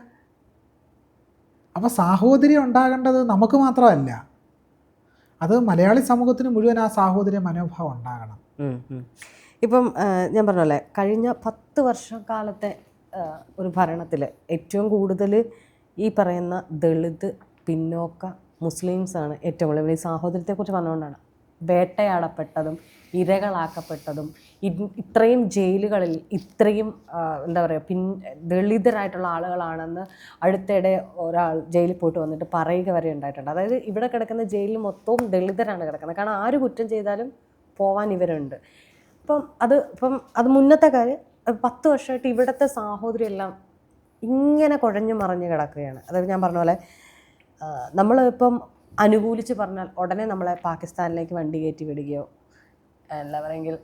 അപ്പോൾ സാഹോദര്യം ഉണ്ടാകേണ്ടത് നമുക്ക് മാത്രമല്ല, അത് മലയാളി സമൂഹത്തിന് മുഴുവൻ ആ സാഹോദര്യ മനോഭാവം ഉണ്ടാകണം. ഇപ്പം ഞാൻ പറഞ്ഞല്ലേ, കഴിഞ്ഞ 10 വർഷക്കാലത്തെ ഒരു ഭരണത്തിൽ ഏറ്റവും കൂടുതൽ ഈ പറയുന്ന ദളിത്, പിന്നോക്ക മുസ്ലിംസാണ് ഏറ്റവും കൂടുതൽ. ഈ സാഹോദര്യത്തെക്കുറിച്ച് പറഞ്ഞുകൊണ്ടാണ് വേട്ടയാടപ്പെട്ടതും ഇരകളാക്കപ്പെട്ടതും ഇത്രയും ജയിലുകളിൽ ഇത്രയും എന്താ പറയുക ദളിതരായിട്ടുള്ള ആളുകളാണെന്ന് അടുത്തിടെ ഒരാൾ ജയിലിൽ പോയിട്ട് വന്നിട്ട് പറയുക വരെ ഉണ്ടായിട്ടുണ്ട്. അതായത് ഇവിടെ കിടക്കുന്ന ജയിലിൽ മൊത്തവും ദളിതരാണ് കിടക്കുന്നത്. കാരണം ആര് കുറ്റം ചെയ്താലും പോവാൻ ഇവരുണ്ട്. ഇപ്പം അത് മുന്നത്തെ കാര്യം. 10 വർഷമായിട്ട് ഇവിടുത്തെ സാഹോദര്യം എല്ലാം ഇങ്ങനെ കുഴഞ്ഞു മറിഞ്ഞ് കിടക്കുകയാണ്. അതായത് ഞാൻ പറഞ്ഞ പോലെ നമ്മൾ ഇപ്പം അനുകൂലിച്ച് പറഞ്ഞാൽ ഉടനെ നമ്മളെ പാകിസ്ഥാനിലേക്ക് വണ്ടി കയറ്റി വിടുകയോ എന്താ പറയുമെങ്കിൽ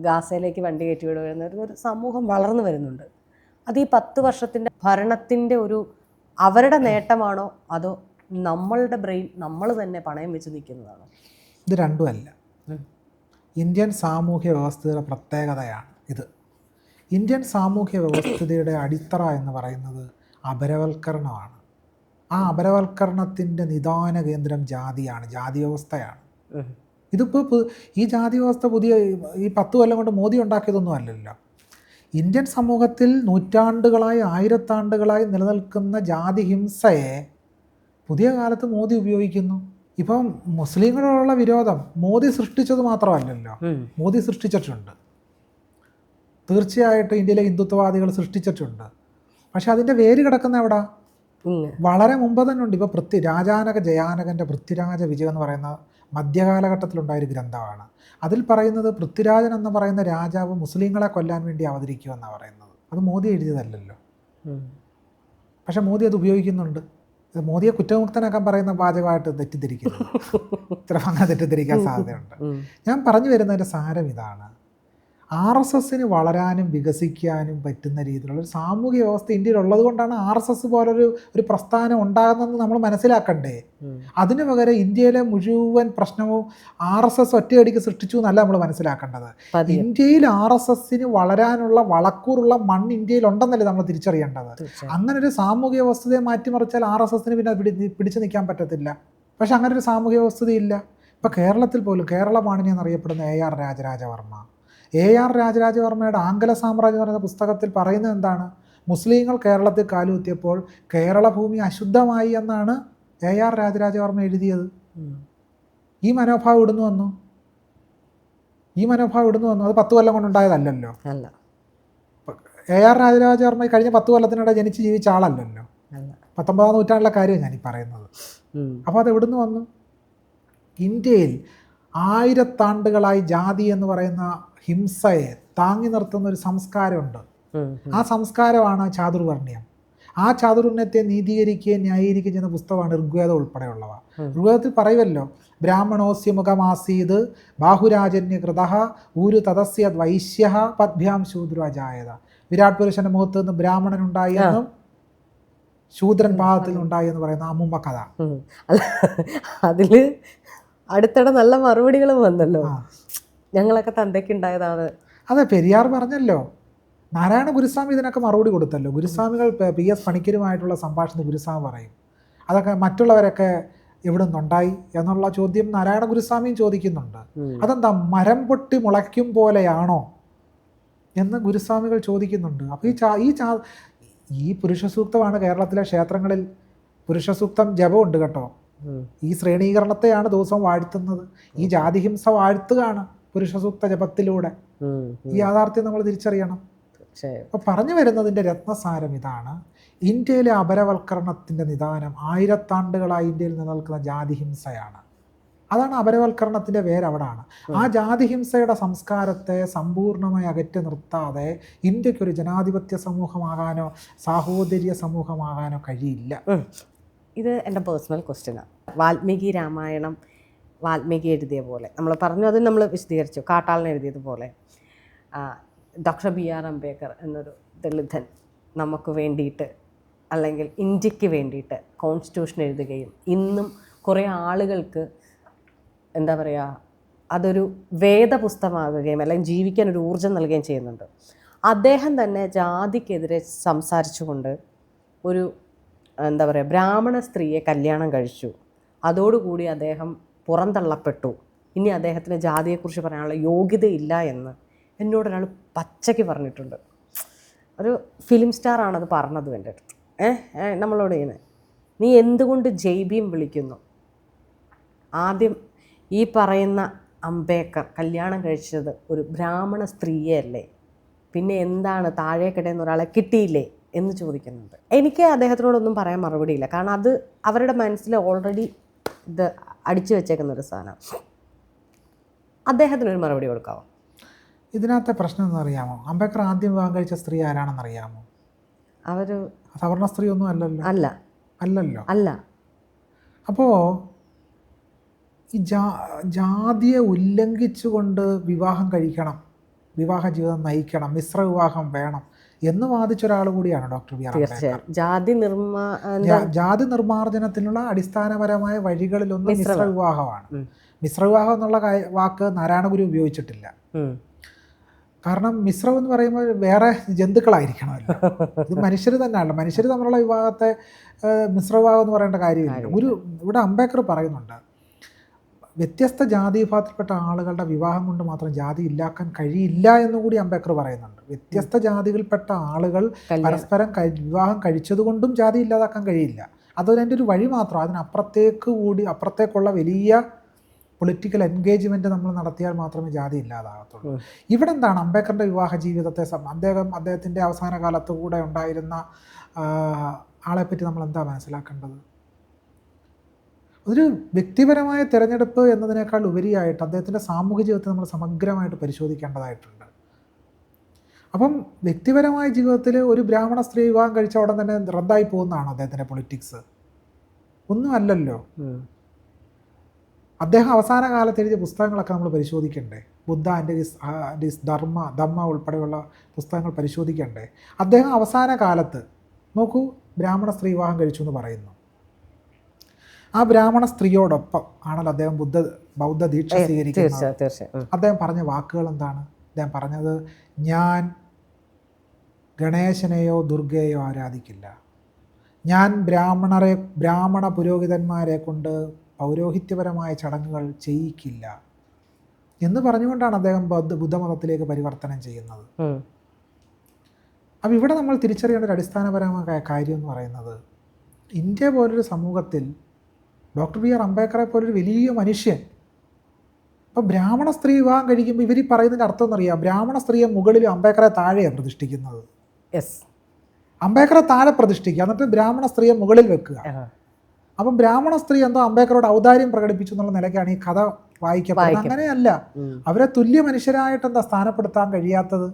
ഗാസയിലേക്ക് വണ്ടി കയറ്റി വിടുകയോ ഒരു സമൂഹം വളർന്നു വരുന്നുണ്ട്. അത് ഈ 10 വർഷത്തിൻ്റെ ഭരണത്തിൻ്റെ അവരുടെ നേട്ടമാണോ അതോ നമ്മളുടെ ബ്രെയിൻ നമ്മൾ തന്നെ പണയം വെച്ച് നിൽക്കുന്നതാണോ? ഇത് രണ്ടുമല്ല. ഇന്ത്യൻ സാമൂഹ്യ വ്യവസ്ഥയുടെ പ്രത്യേകതയാണ് ഇത്. ഇന്ത്യൻ സാമൂഹ്യ വ്യവസ്ഥയുടെ അടിത്തറ എന്ന് പറയുന്നത് അപരവൽക്കരണമാണ്. ആ അപരവൽക്കരണത്തിൻ്റെ നിദാന കേന്ദ്രം ജാതിയാണ്, ജാതി വ്യവസ്ഥയാണ്. ഇതിപ്പോൾ ഈ ജാതി വ്യവസ്ഥ ഈ 10 കൊല്ലം കൊണ്ട് മോദി ഉണ്ടാക്കിയതൊന്നും അല്ലല്ലോ. ഇന്ത്യൻ സമൂഹത്തിൽ നൂറ്റാണ്ടുകളായി, ആയിരത്താണ്ടുകളായി നിലനിൽക്കുന്ന ജാതി ഹിംസയെ പുതിയ കാലത്ത് മോദി ഉപയോഗിക്കുന്നു. ഇപ്പം മുസ്ലിങ്ങളോടുള്ള വിരോധം മോദി സൃഷ്ടിച്ചത് മാത്രമല്ലല്ലോ, മോദി സൃഷ്ടിച്ചിട്ടുണ്ട്. തീർച്ചയായിട്ടും ഇന്ത്യയിലെ ഹിന്ദുത്വവാദികൾ സൃഷ്ടിച്ചിട്ടുണ്ട്. പക്ഷെ അതിൻ്റെ വേര് കിടക്കുന്ന എവിടെ? വളരെ മുമ്പ് തന്നെ ഉണ്ട്. ഇപ്പോൾ രാജാനക ജയാനകൻ്റെ പൃഥ്വിരാജ വിജയം എന്ന് പറയുന്ന മധ്യകാലഘട്ടത്തിലുണ്ടായൊരു ഗ്രന്ഥമാണ്. അതിൽ പറയുന്നത് പൃഥ്വിരാജൻ എന്ന് പറയുന്ന രാജാവ് മുസ്ലിങ്ങളെ കൊല്ലാൻ വേണ്ടി അവതരിക്കുമെന്നാണ് പറയുന്നത്. അത് മോദി എഴുതിയതല്ലല്ലോ. പക്ഷെ മോദി അത് ഉപയോഗിക്കുന്നുണ്ട്. മോദിയെ കുറ്റമുക്തനാക്കാൻ പറയുന്ന വാചകമായിട്ട് തെറ്റിദ്ധരിക്കുന്നത് ചിലപ്പോൾ അങ്ങനെ തെറ്റിദ്ധരിക്കാൻ സാധ്യതയുണ്ട്. ഞാൻ പറഞ്ഞു വരുന്നതിൻ്റെ സാരം ഇതാണ്. RSSന് വളരാനും വികസിക്കാനും പറ്റുന്ന രീതിയിലുള്ള ഒരു സാമൂഹിക വ്യവസ്ഥ ഇന്ത്യയിൽ ഉള്ളത് കൊണ്ടാണ് RSS പോലൊരു പ്രസ്ഥാനം ഉണ്ടാകുന്നതെന്ന് നമ്മൾ മനസ്സിലാക്കണ്ടേ. അതിനു പകരം ഇന്ത്യയിലെ മുഴുവൻ പ്രശ്നവും RSS ഒറ്റയടിക്ക് സൃഷ്ടിച്ചു എന്നല്ല നമ്മൾ മനസ്സിലാക്കേണ്ടത്. ഇന്ത്യയിൽ RSSന് വളരാനുള്ള വളക്കൂറുള്ള മണ്ണ് ഇന്ത്യയിൽ ഉണ്ടെന്നല്ലേ നമ്മൾ തിരിച്ചറിയേണ്ടത്. അങ്ങനെ ഒരു സാമൂഹിക വ്യവസ്ഥയെ മാറ്റിമറിച്ചാൽ RSSന് പിന്നെ പിടിച്ചു നിൽക്കാൻ പറ്റത്തില്ല. പക്ഷെ അങ്ങനെ ഒരു സാമൂഹിക വ്യവസ്ഥയില്ല. ഇപ്പോൾ കേരളത്തിൽ പോലും കേരളമാണിനി എന്നറിയപ്പെടുന്ന AR രാജരാജവർമ്മയുടെ ആംഗല സാമ്രാജ്യം എന്ന് പറയുന്ന പുസ്തകത്തിൽ പറയുന്നത് എന്താണ്? മുസ്ലിങ്ങൾ കേരളത്തിൽ കാലുകുത്തിയപ്പോൾ കേരളഭൂമി അശുദ്ധമായി എന്നാണ് AR രാജരാജവർമ്മ എഴുതിയത്. ഈ മനോഭാവം ഇടുന്നു വന്നു. അത് 10 കൊല്ലം കൊണ്ടുണ്ടായതല്ലല്ലോ. AR രാജരാജവർമ്മ കഴിഞ്ഞ 10 കൊല്ലത്തിനിടെ ജനിച്ച് ജീവിച്ച ആളല്ലല്ലോ. 19ാം നൂറ്റാണ്ടിലെ കാര്യം ഞാനീ പറയുന്നത്. അപ്പോൾ അത് എവിടുന്ന് വന്നു? ഇന്ത്യയിൽ 1000 ആണ്ടുകളായി ജാതി എന്ന് പറയുന്ന ഹിംസയെ താങ്ങി നിർത്തുന്ന ഒരു സംസ്കാരമുണ്ട്. ആ സംസ്കാരമാണ് ചാതുർവർണ്ണ്യം. ആ ചാതുർവർണ്ണ്യത്തെ നീതീകരിക്കുകയും ന്യായീകരിക്കുകയും ചെയ്യുന്ന പുസ്തകമാണ് ഋഗ്വേദം ഉൾപ്പെടെയുള്ളവ. ഋഗ്വേദത്തിൽ പറയുമല്ലോ, ബ്രാഹ്മണോസ്യ മുഖമാസീത് ബാഹുരാജന്യകൃത ഊരു തദസ്യ വൈശ്യ പദ്ഭ്യാം ശൂദ്രജായത. വിരാട് പുരുഷന്റെ മുഖത്ത് നിന്ന് ബ്രാഹ്മണനുണ്ടായി എന്നും ശൂദ്രൻ പാദത്തിൽ ഉണ്ടായി എന്ന് പറയുന്ന അമ്മുമ്മ കഥ. അതില് അടുത്തിടെ നല്ല മറുപടികളും വന്നല്ലോ. ഞങ്ങളൊക്കെ തന്തയ്ക്കുണ്ടായതാണ്. അതെ, പെരിയാർ പറഞ്ഞല്ലോ. നാരായണ ഗുരുസ്വാമി ഇതിനൊക്കെ മറുപടി കൊടുത്തല്ലോ. ഗുരുസ്വാമികൾ PS പണിക്കരുമായിട്ടുള്ള സംഭാഷണത്തിൽ ഗുരുസ്വാമി പറയും, അതൊക്കെ മറ്റുള്ളവരൊക്കെ എവിടെ നിന്നുണ്ടായി എന്നുള്ള ചോദ്യം നാരായണ ഗുരുസ്വാമിയും ചോദിക്കുന്നുണ്ട്. അതെന്താ മരം പൊട്ടി മുളയ്ക്കും പോലെയാണോ എന്ന് ഗുരുസ്വാമികൾ ചോദിക്കുന്നുണ്ട്. അപ്പോൾ ഈ പുരുഷ സൂക്തമാണ് കേരളത്തിലെ ക്ഷേത്രങ്ങളിൽ പുരുഷ സൂക്തം ജപമുണ്ട് കേട്ടോ. ഈ ശ്രേണീകരണത്തെയാണ് ദിവസവും വാഴ്ത്തുന്നത്. ഈ ജാതിഹിംസ വാഴ്ത്തുകയാണ് പുരുഷ സൂക്ത ജപത്തിലൂടെ. ഈ യാഥാർത്ഥ്യം നമ്മൾ തിരിച്ചറിയണം. അപ്പോൾ പറഞ്ഞു വരുന്നതിൻ്റെ രത്നസാരം ഇതാണ്. ഇന്ത്യയിലെ അപരവൽക്കരണത്തിൻ്റെ നിദാനം 1000 ആണ്ടുകളായി ഇന്ത്യയിൽ നിലനിൽക്കുന്ന ജാതിഹിംസയാണ്. അതാണ് അപരവൽക്കരണത്തിൻ്റെ വേരവിടാണ്. ആ ജാതിഹിംസയുടെ സംസ്കാരത്തെ സമ്പൂർണ്ണമായി അകറ്റി നിർത്താതെ ഇന്ത്യക്കൊരു ജനാധിപത്യ സമൂഹമാകാനോ സാഹോദര്യ സമൂഹമാകാനോ കഴിയില്ല. ഇത് എൻ്റെ പേഴ്സണൽ ക്വസ്റ്റ്യനാണ്. വാൽമീകി രാമായണം വാൽമീകി എഴുതിയ പോലെ നമ്മൾ പറഞ്ഞു, അത് നമ്മൾ വിശദീകരിച്ചു. കാട്ടാളൻ എഴുതിയതുപോലെ ഡോക്ടർ BR അംബേദ്കർ എന്നൊരു ദളിതൻ നമുക്ക് വേണ്ടിയിട്ട് അല്ലെങ്കിൽ ഇന്ത്യക്ക് വേണ്ടിയിട്ട് കോൺസ്റ്റിറ്റ്യൂഷൻ എഴുതുകയും ഇന്നും കുറേ ആളുകൾക്ക് എന്താ പറയുക അതൊരു വേദപുസ്തകമാകുകയും അല്ലെങ്കിൽ ജീവിക്കാൻ ഒരു ഊർജ്ജം നൽകുകയും ചെയ്യുന്നുണ്ട്. അദ്ദേഹം തന്നെ ജാതിക്കെതിരെ സംസാരിച്ചുകൊണ്ട് ഒരു എന്താ പറയുക ബ്രാഹ്മണ സ്ത്രീയെ കല്യാണം കഴിച്ചു. അതോടുകൂടി അദ്ദേഹം പുറന്തള്ളപ്പെട്ടു. ഇനി അദ്ദേഹത്തിന് ജാതിയെക്കുറിച്ച് പറയാനുള്ള യോഗ്യതയില്ല എന്ന് എന്നോടൊരാൾ പച്ചയ്ക്ക് പറഞ്ഞിട്ടുണ്ട്. ഒരു ഫിലിം സ്റ്റാറാണത് പറഞ്ഞത് എൻ്റെ അടുത്ത്. നമ്മളോട് ഇങ്ങനെ നീ എന്തുകൊണ്ട് ജയ്ഭീം വിളിക്കുന്നു? ആദ്യം ഈ പറയുന്ന അംബേദ്കർ കല്യാണം കഴിച്ചത് ഒരു ബ്രാഹ്മണ സ്ത്രീയെ അല്ലേ? പിന്നെ എന്താണ് താഴേക്കിടയിൽ ഒരാളെ കിട്ടിയില്ലേ എന്ന് ചോദിക്കുന്നുണ്ട്. എനിക്ക് അദ്ദേഹത്തിനോടൊന്നും പറയാൻ മറുപടിയില്ല. കാരണം അത് അവരുടെ മനസ്സിൽ ഓൾറെഡി ഇത് അടിച്ചു വെച്ചേക്കുന്നൊരു സാധനം. അദ്ദേഹത്തിനൊരു മറുപടി കൊടുക്കാമോ? ഇതിനകത്തെ പ്രശ്നം എന്നറിയാമോ? അംബേദ്കർ ആദ്യം വിവാഹം കഴിച്ച സ്ത്രീ ആരാണെന്നറിയാമോ? അവർ സവർണ സ്ത്രീ ഒന്നും അല്ലല്ലോ. അല്ല. അപ്പോൾ ഈ ജാതിയെ ഉല്ലംഘിച്ചുകൊണ്ട് വിവാഹം കഴിക്കണം, വിവാഹ ജീവിതം നയിക്കണം, മിശ്ര വിവാഹം വേണം എന്ന് വാദിച്ച ഒരാൾ കൂടിയാണ് ഡോക്ടർ BR അംബേദ്കർ. ജാതി നിർമ്മാർജ്ജനത്തിനുള്ള അടിസ്ഥാനപരമായ വഴികളിലൊന്ന് മിശ്ര വിവാഹമാണ്. മിശ്ര വിവാഹം എന്നുള്ള വാക്ക് നാരായണ ഗുരു ഉപയോഗിച്ചിട്ടില്ല. കാരണം മിശ്രം എന്ന് പറയുമ്പോൾ വേറെ ജന്തുക്കളായിരിക്കണമല്ലോ. ഇത് മനുഷ്യർ തന്നെയല്ല. മനുഷ്യർ തമ്മിലുള്ള വിവാഹത്തെ മിശ്ര വിവാഹം എന്ന് പറയേണ്ട കാര്യമില്ല. ഇവിടെ അംബേദ്കർ പറയുന്നുണ്ട്, വ്യത്യസ്ത ജാതി വിഭാഗത്തിൽപ്പെട്ട ആളുകളുടെ വിവാഹം കൊണ്ട് മാത്രം ജാതി ഇല്ലാക്കാൻ കഴിയില്ല എന്നുകൂടി അംബേദ്കർ പറയുന്നുണ്ട്. വ്യത്യസ്ത ജാതികളിൽപ്പെട്ട ആളുകൾ പരസ്പരം വിവാഹം കഴിച്ചതുകൊണ്ടും ജാതി ഇല്ലാതാക്കാൻ കഴിയില്ല. അതിൻ്റെ ഒരു വഴി മാത്രം. അപ്പുറത്തേക്കുള്ള വലിയ പൊളിറ്റിക്കൽ എൻഗേജ്മെൻറ്റ് നമ്മൾ നടത്തിയാൽ മാത്രമേ ജാതി ഇല്ലാതാകത്തുള്ളൂ. ഇവിടെ എന്താണ് അംബേദ്കറിൻ്റെ വിവാഹ ജീവിതത്തെ അദ്ദേഹത്തിൻ്റെ അവസാന കാലത്ത് കൂടെ ഉണ്ടായിരുന്ന ആളെപ്പറ്റി നമ്മൾ എന്താ മനസ്സിലാക്കേണ്ടത്? ഒരു വ്യക്തിപരമായ തിരഞ്ഞെടുപ്പ് എന്നതിനേക്കാൾ ഉപരിയായിട്ട് അദ്ദേഹത്തിൻ്റെ സാമൂഹിക ജീവിതത്തെ നമ്മൾ സമഗ്രമായിട്ട് പരിശോധിക്കേണ്ടതായിട്ടുണ്ട്. അപ്പം വ്യക്തിപരമായ ജീവിതത്തിൽ ഒരു ബ്രാഹ്മണ സ്ത്രീ വിവാഹം കഴിച്ച ഉടൻ തന്നെ റദ്ദായി പോകുന്നതാണോ അദ്ദേഹത്തിൻ്റെ പൊളിറ്റിക്സ്? ഒന്നും അല്ലല്ലോ. അദ്ദേഹം അവസാന കാലത്ത് എഴുതിയ പുസ്തകങ്ങളൊക്കെ നമ്മൾ പരിശോധിക്കണ്ടേ? ബുദ്ധ ആൻഡ് ഹിസ് ധമ്മ ഉൾപ്പെടെയുള്ള പുസ്തകങ്ങൾ പരിശോധിക്കണ്ടേ? അദ്ദേഹം അവസാന കാലത്ത് നോക്കൂ, ബ്രാഹ്മണ സ്ത്രീ വിവാഹം കഴിച്ചു എന്ന് പറയുന്നു. ആ ബ്രാഹ്മണ സ്ത്രീയോടൊപ്പം ആണല്ലോ അദ്ദേഹം ബൗദ്ധ ദീക്ഷ സ്വീകരിക്കുന്നത്. അദ്ദേഹം പറഞ്ഞ വാക്കുകൾ എന്താണ്? അദ്ദേഹം പറഞ്ഞത്, ഞാൻ ഗണേശനെയോ ദുർഗയെയോ ആരാധിക്കില്ല, ഞാൻ ബ്രാഹ്മണ പുരോഹിതന്മാരെ കൊണ്ട് പൗരോഹിത്യപരമായ ചടങ്ങുകൾ ചെയ്യിക്കില്ല എന്ന് പറഞ്ഞുകൊണ്ടാണ് അദ്ദേഹം ബുദ്ധമതത്തിലേക്ക് പരിവർത്തനം ചെയ്യുന്നത്. അപ്പോൾ ഇവിടെ നമ്മൾ തിരിച്ചറിയേണ്ട ഒരു അടിസ്ഥാനപരമായ കാര്യം എന്ന് പറയുന്നത്, ഇന്ത്യ പോലൊരു സമൂഹത്തിൽ ഡോക്ടർ BR അംബേദ്കറെ പോലൊരു വലിയ മനുഷ്യൻ അപ്പോൾ ബ്രാഹ്മണ സ്ത്രീ വിവാഹം കഴിക്കുമ്പോൾ ഇവർ പറയുന്നതിൻ്റെ അർത്ഥം എന്നറിയാം, ബ്രാഹ്മണ സ്ത്രീയെ മുകളിലും അംബേദ്കറെ താഴെയാണ് പ്രതിഷ്ഠിക്കുന്നത്. അംബേദ്കറെ താഴെ പ്രതിഷ്ഠിക്കുക, എന്നിട്ട് ബ്രാഹ്മണ സ്ത്രീയെ മുകളിൽ വെക്കുക. അപ്പം ബ്രാഹ്മണ സ്ത്രീ എന്തോ അംബേദ്കറോട് ഔദാര്യം പ്രകടിപ്പിച്ചു എന്നുള്ള നിലയ്ക്കാണ് ഈ കഥ വായിക്കപ്പെടുന്നത്. അങ്ങനെയല്ല. അവരെ തുല്യ മനുഷ്യരായിട്ട് എന്താ സ്ഥാനപ്പെടുത്താൻ കഴിയാത്തത്?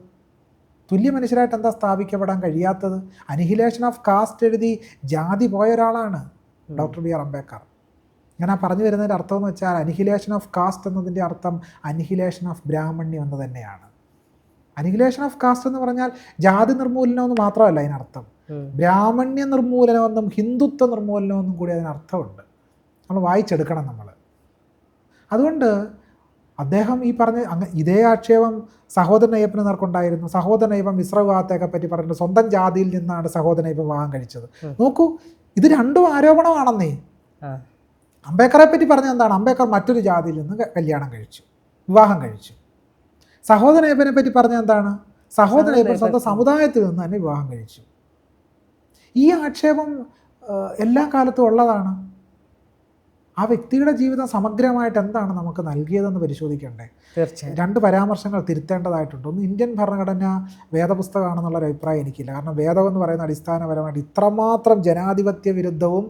തുല്യ മനുഷ്യരായിട്ട് എന്താ സ്ഥാപിക്കപ്പെടാൻ കഴിയാത്തത്? അനിഹിലേഷൻ ഓഫ് കാസ്റ്റ് എഴുതി ജാതി പോയ ഒരാളാണ് ഡോക്ടർ BR അംബേദ്കർ. ഞാൻ പറഞ്ഞു വരുന്നതിൻ്റെ അർത്ഥം എന്ന് വെച്ചാൽ അനിഹിലേഷൻ ഓഫ് കാസ്റ്റ് എന്നതിൻ്റെ അർത്ഥം അനിഹിലേഷൻ ഓഫ് ബ്രാഹ്മണ്യം എന്ന് തന്നെയാണ്. അനിഹിലേഷൻ ഓഫ് കാസ്റ്റ് എന്ന് പറഞ്ഞാൽ ജാതി നിർമൂലനം എന്ന് മാത്രമല്ല അതിനർത്ഥം, ബ്രാഹ്മണ്യ നിർമൂലനമെന്നും ഹിന്ദുത്വ നിർമൂലനമെന്നും കൂടി അതിനർത്ഥമുണ്ട്. നമ്മൾ വായിച്ചെടുക്കണം നമ്മൾ. അതുകൊണ്ട് അദ്ദേഹം ഈ പറഞ്ഞ ഇതേ ആക്ഷേപം സഹോദരൻ അയ്യപ്പന് നേർക്കുണ്ടായിരുന്നു. സഹോദരൻ അയ്യപ്പൻ മിശ്ര വിവാഹത്തെയൊക്കെ പറ്റി പറഞ്ഞിട്ട് സ്വന്തം ജാതിയിൽ നിന്നാണ് സഹോദരൻ അയ്യപ്പൻ വിവാഹം കഴിച്ചത്. നോക്കൂ, ഇത് രണ്ടും ആരോപണമാണെന്നേ. അംബേദ്കറെ പറ്റി പറഞ്ഞ എന്താണ്? അംബേദ്കർ മറ്റൊരു ജാതിയിൽ നിന്ന് കല്യാണം കഴിച്ചു, വിവാഹം കഴിച്ചു. സഹോദരൻ അയ്യപ്പനെ പറ്റി പറഞ്ഞ എന്താണ്? സഹോദരൻ അയ്യപ്പൻ സ്വന്തം സമുദായത്തിൽ നിന്ന് തന്നെ വിവാഹം കഴിച്ചു. ഈ ആക്ഷേപം എല്ലാ കാലത്തും ഉള്ളതാണ്. ആ വ്യക്തിയുടെ ജീവിതം സമഗ്രമായിട്ട് എന്താണ് നമുക്ക് നൽകിയതെന്ന് പരിശോധിക്കണ്ടേ? തീർച്ചയായും 2 പരാമർശങ്ങൾ തിരുത്തേണ്ടതായിട്ടുണ്ട്. ഒന്ന്, ഇന്ത്യൻ ഭരണഘടന വേദപുസ്തകമാണെന്നുള്ളൊരു അഭിപ്രായം എനിക്കില്ല. കാരണം വേദം എന്ന് പറയുന്ന അടിസ്ഥാനപരമായിട്ട് ഇത്രമാത്രം ജനാധിപത്യ വിരുദ്ധവും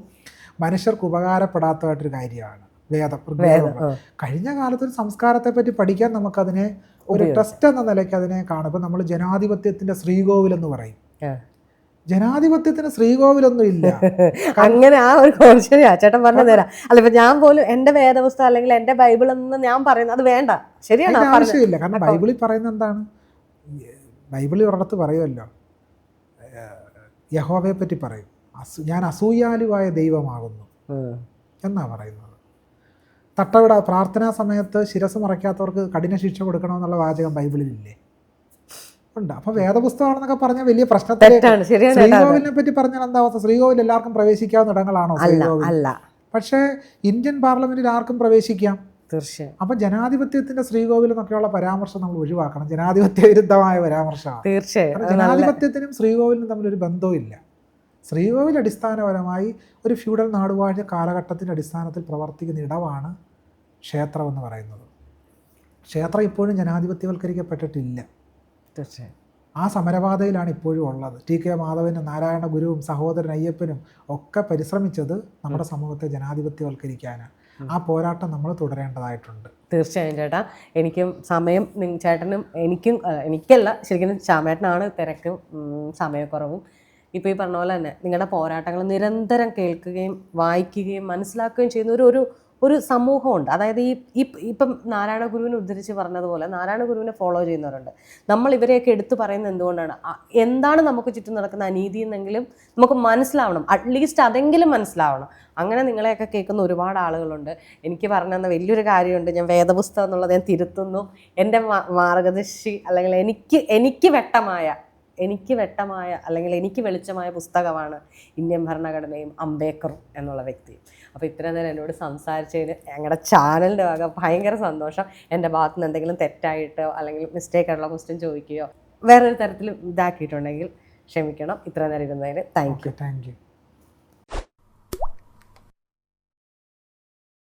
മനുഷ്യർക്ക് ഉപകാരപ്പെടാത്തതായിട്ടൊരു കാര്യമാണ് വേദം. കഴിഞ്ഞ കാലത്ത് ഒരു സംസ്കാരത്തെ പറ്റി പഠിക്കാൻ നമുക്കതിനെ ഒരു ടെസ്റ്റ് എന്ന നിലയ്ക്ക് അതിനെ കാണും. ഇപ്പം നമ്മൾ ജനാധിപത്യത്തിൻ്റെ ശ്രീകോവിൽ എന്ന് പറയും. ജനാധിപത്യത്തിന് ശ്രീകോവിലൊന്നും ഇല്ല. അങ്ങനെ ആ ഒരു ശരിയാ ചേട്ടൻ പറഞ്ഞു തരാം. അല്ല ഇപ്പൊ ഞാൻ പോലും എന്റെ വേദപുസ്തകം അല്ലെങ്കിൽ എന്റെ ബൈബിൾ എന്ന് ഞാൻ പറയുന്നത് അത് വേണ്ട, ശരിയാണ്, ആവശ്യമില്ല. കാരണം ബൈബിളിൽ പറയുന്നത് എന്താണ്? ബൈബിളിൽ ഒരിടത്ത് പറയുമല്ലോ, യഹോവയെ പറ്റി പറയും, ഞാൻ അസൂയാലുവായ ദൈവമാകുന്നു എന്നാ പറയുന്നത്. തട്ടവിട പ്രാർത്ഥനാ സമയത്ത് ശിരസ് മറയ്ക്കാത്തവർക്ക് കഠിന ശിക്ഷ കൊടുക്കണമെന്നുള്ള വാചകം ബൈബിളിലില്ലേ? ഉണ്ട്. അപ്പോൾ വേദപുസ്തകമാണെന്നൊക്കെ പറഞ്ഞാൽ വലിയ പ്രശ്നത്തിലേക്ക്. ശ്രീകോവിലിനെ പറ്റി പറഞ്ഞാൽ എന്താ അവസ്ഥ? ശ്രീകോവിൽ എല്ലാവർക്കും പ്രവേശിക്കാവുന്ന ഇടങ്ങളാണോ ശ്രീകോവിൽ? പക്ഷേ ഇന്ത്യൻ പാർലമെന്റിൽ ആർക്കും പ്രവേശിക്കാം. തീർച്ചയായും. അപ്പം ജനാധിപത്യത്തിന്റെ ശ്രീകോവിൽ എന്നൊക്കെയുള്ള പരാമർശം നമ്മൾ ഒഴിവാക്കണം. ജനാധിപത്യ വിരുദ്ധമായ പരാമർശമാണ്. തീർച്ചയായും. ജനാധിപത്യത്തിനും ശ്രീകോവിലിനും തമ്മിലൊരു ബന്ധവുമില്ല. ശ്രീകോവിൽ അടിസ്ഥാനപരമായി ഒരു ഫ്യൂഡൽ നാടുവാഴ കാലഘട്ടത്തിൻ്റെ അടിസ്ഥാനത്തിൽ പ്രവർത്തിക്കുന്ന ഇടമാണ് ക്ഷേത്രം എന്ന് പറയുന്നത്. ക്ഷേത്രം ഇപ്പോഴും ജനാധിപത്യവൽക്കരിക്കപ്പെട്ടിട്ടില്ല. തീർച്ചയായും. ആ സമരപാതയിലാണ് ഇപ്പോഴും ഉള്ളത്. ടി കെ മാധവനും നാരായണ ഗുരുവും സഹോദരൻ അയ്യപ്പനും ഒക്കെ പരിശ്രമിച്ചത് നമ്മുടെ സമൂഹത്തെ ജനാധിപത്യവൽക്കരിക്കാനാണ്. ആ പോരാട്ടം നമ്മൾ തുടരേണ്ടതായിട്ടുണ്ട്. തീർച്ചയായും ചേട്ടാ. എനിക്കും സമയം ചേട്ടനും എനിക്കല്ല ശരിക്കും ശ്യാമേട്ടനാണ് തിരക്കും സമയക്കുറവും. ഇപ്പോൾ ഈ പറഞ്ഞ പോലെ തന്നെ നിങ്ങളുടെ പോരാട്ടങ്ങൾ നിരന്തരം കേൾക്കുകയും വായിക്കുകയും മനസ്സിലാക്കുകയും ചെയ്യുന്ന ഒരു സമൂഹമുണ്ട്. അതായത് ഇപ്പം നാരായണ ഗുരുവിനെ ഉദ്ധരിച്ച് പറഞ്ഞതുപോലെ നാരായണ ഗുരുവിനെ ഫോളോ ചെയ്യുന്നവരുണ്ട്. നമ്മൾ ഇവരെയൊക്കെ എടുത്തു പറയുന്നത് എന്തുകൊണ്ടാണ്? എന്താണ് നമുക്ക് ചുറ്റും നടക്കുന്ന അനീതി എന്നെങ്കിലും നമുക്ക് മനസ്സിലാവണം, അറ്റ്ലീസ്റ്റ് അതെങ്കിലും മനസ്സിലാവണം. അങ്ങനെ നിങ്ങളെയൊക്കെ കേൾക്കുന്ന ഒരുപാട് ആളുകളുണ്ട്. എനിക്ക് പറഞ്ഞു തന്ന വലിയൊരു കാര്യമുണ്ട്. ഞാൻ വേദപുസ്തകം എന്നുള്ളത് ഞാൻ തിരുത്തുന്നു. എൻ്റെ മാർഗദർശി അല്ലെങ്കിൽ എനിക്ക് വെട്ടമായ അല്ലെങ്കിൽ എനിക്ക് വെളിച്ചമായ പുസ്തകമാണ് ഇന്ത്യൻ ഭരണഘടനയും അംബേദ്കറും എന്നുള്ള വ്യക്തി. അപ്പോൾ ഇത്രയും നേരം എന്നോട് സംസാരിച്ചതിന് ഞങ്ങളുടെ ചാനലിൻ്റെ വക ഭയങ്കര സന്തോഷം. എൻ്റെ ഭാഗത്തു നിന്ന് എന്തെങ്കിലും തെറ്റായിട്ടോ അല്ലെങ്കിൽ മിസ്റ്റേക്ക് ആയിട്ടുള്ള ക്വസ്റ്റ്യൻ ചോദിക്കുകയോ വേറൊരു തരത്തിൽ ഇതാക്കിയിട്ടുണ്ടെങ്കിൽ ക്ഷമിക്കണം. ഇത്രയും നേരം ഇരുന്നതിന് താങ്ക് യു.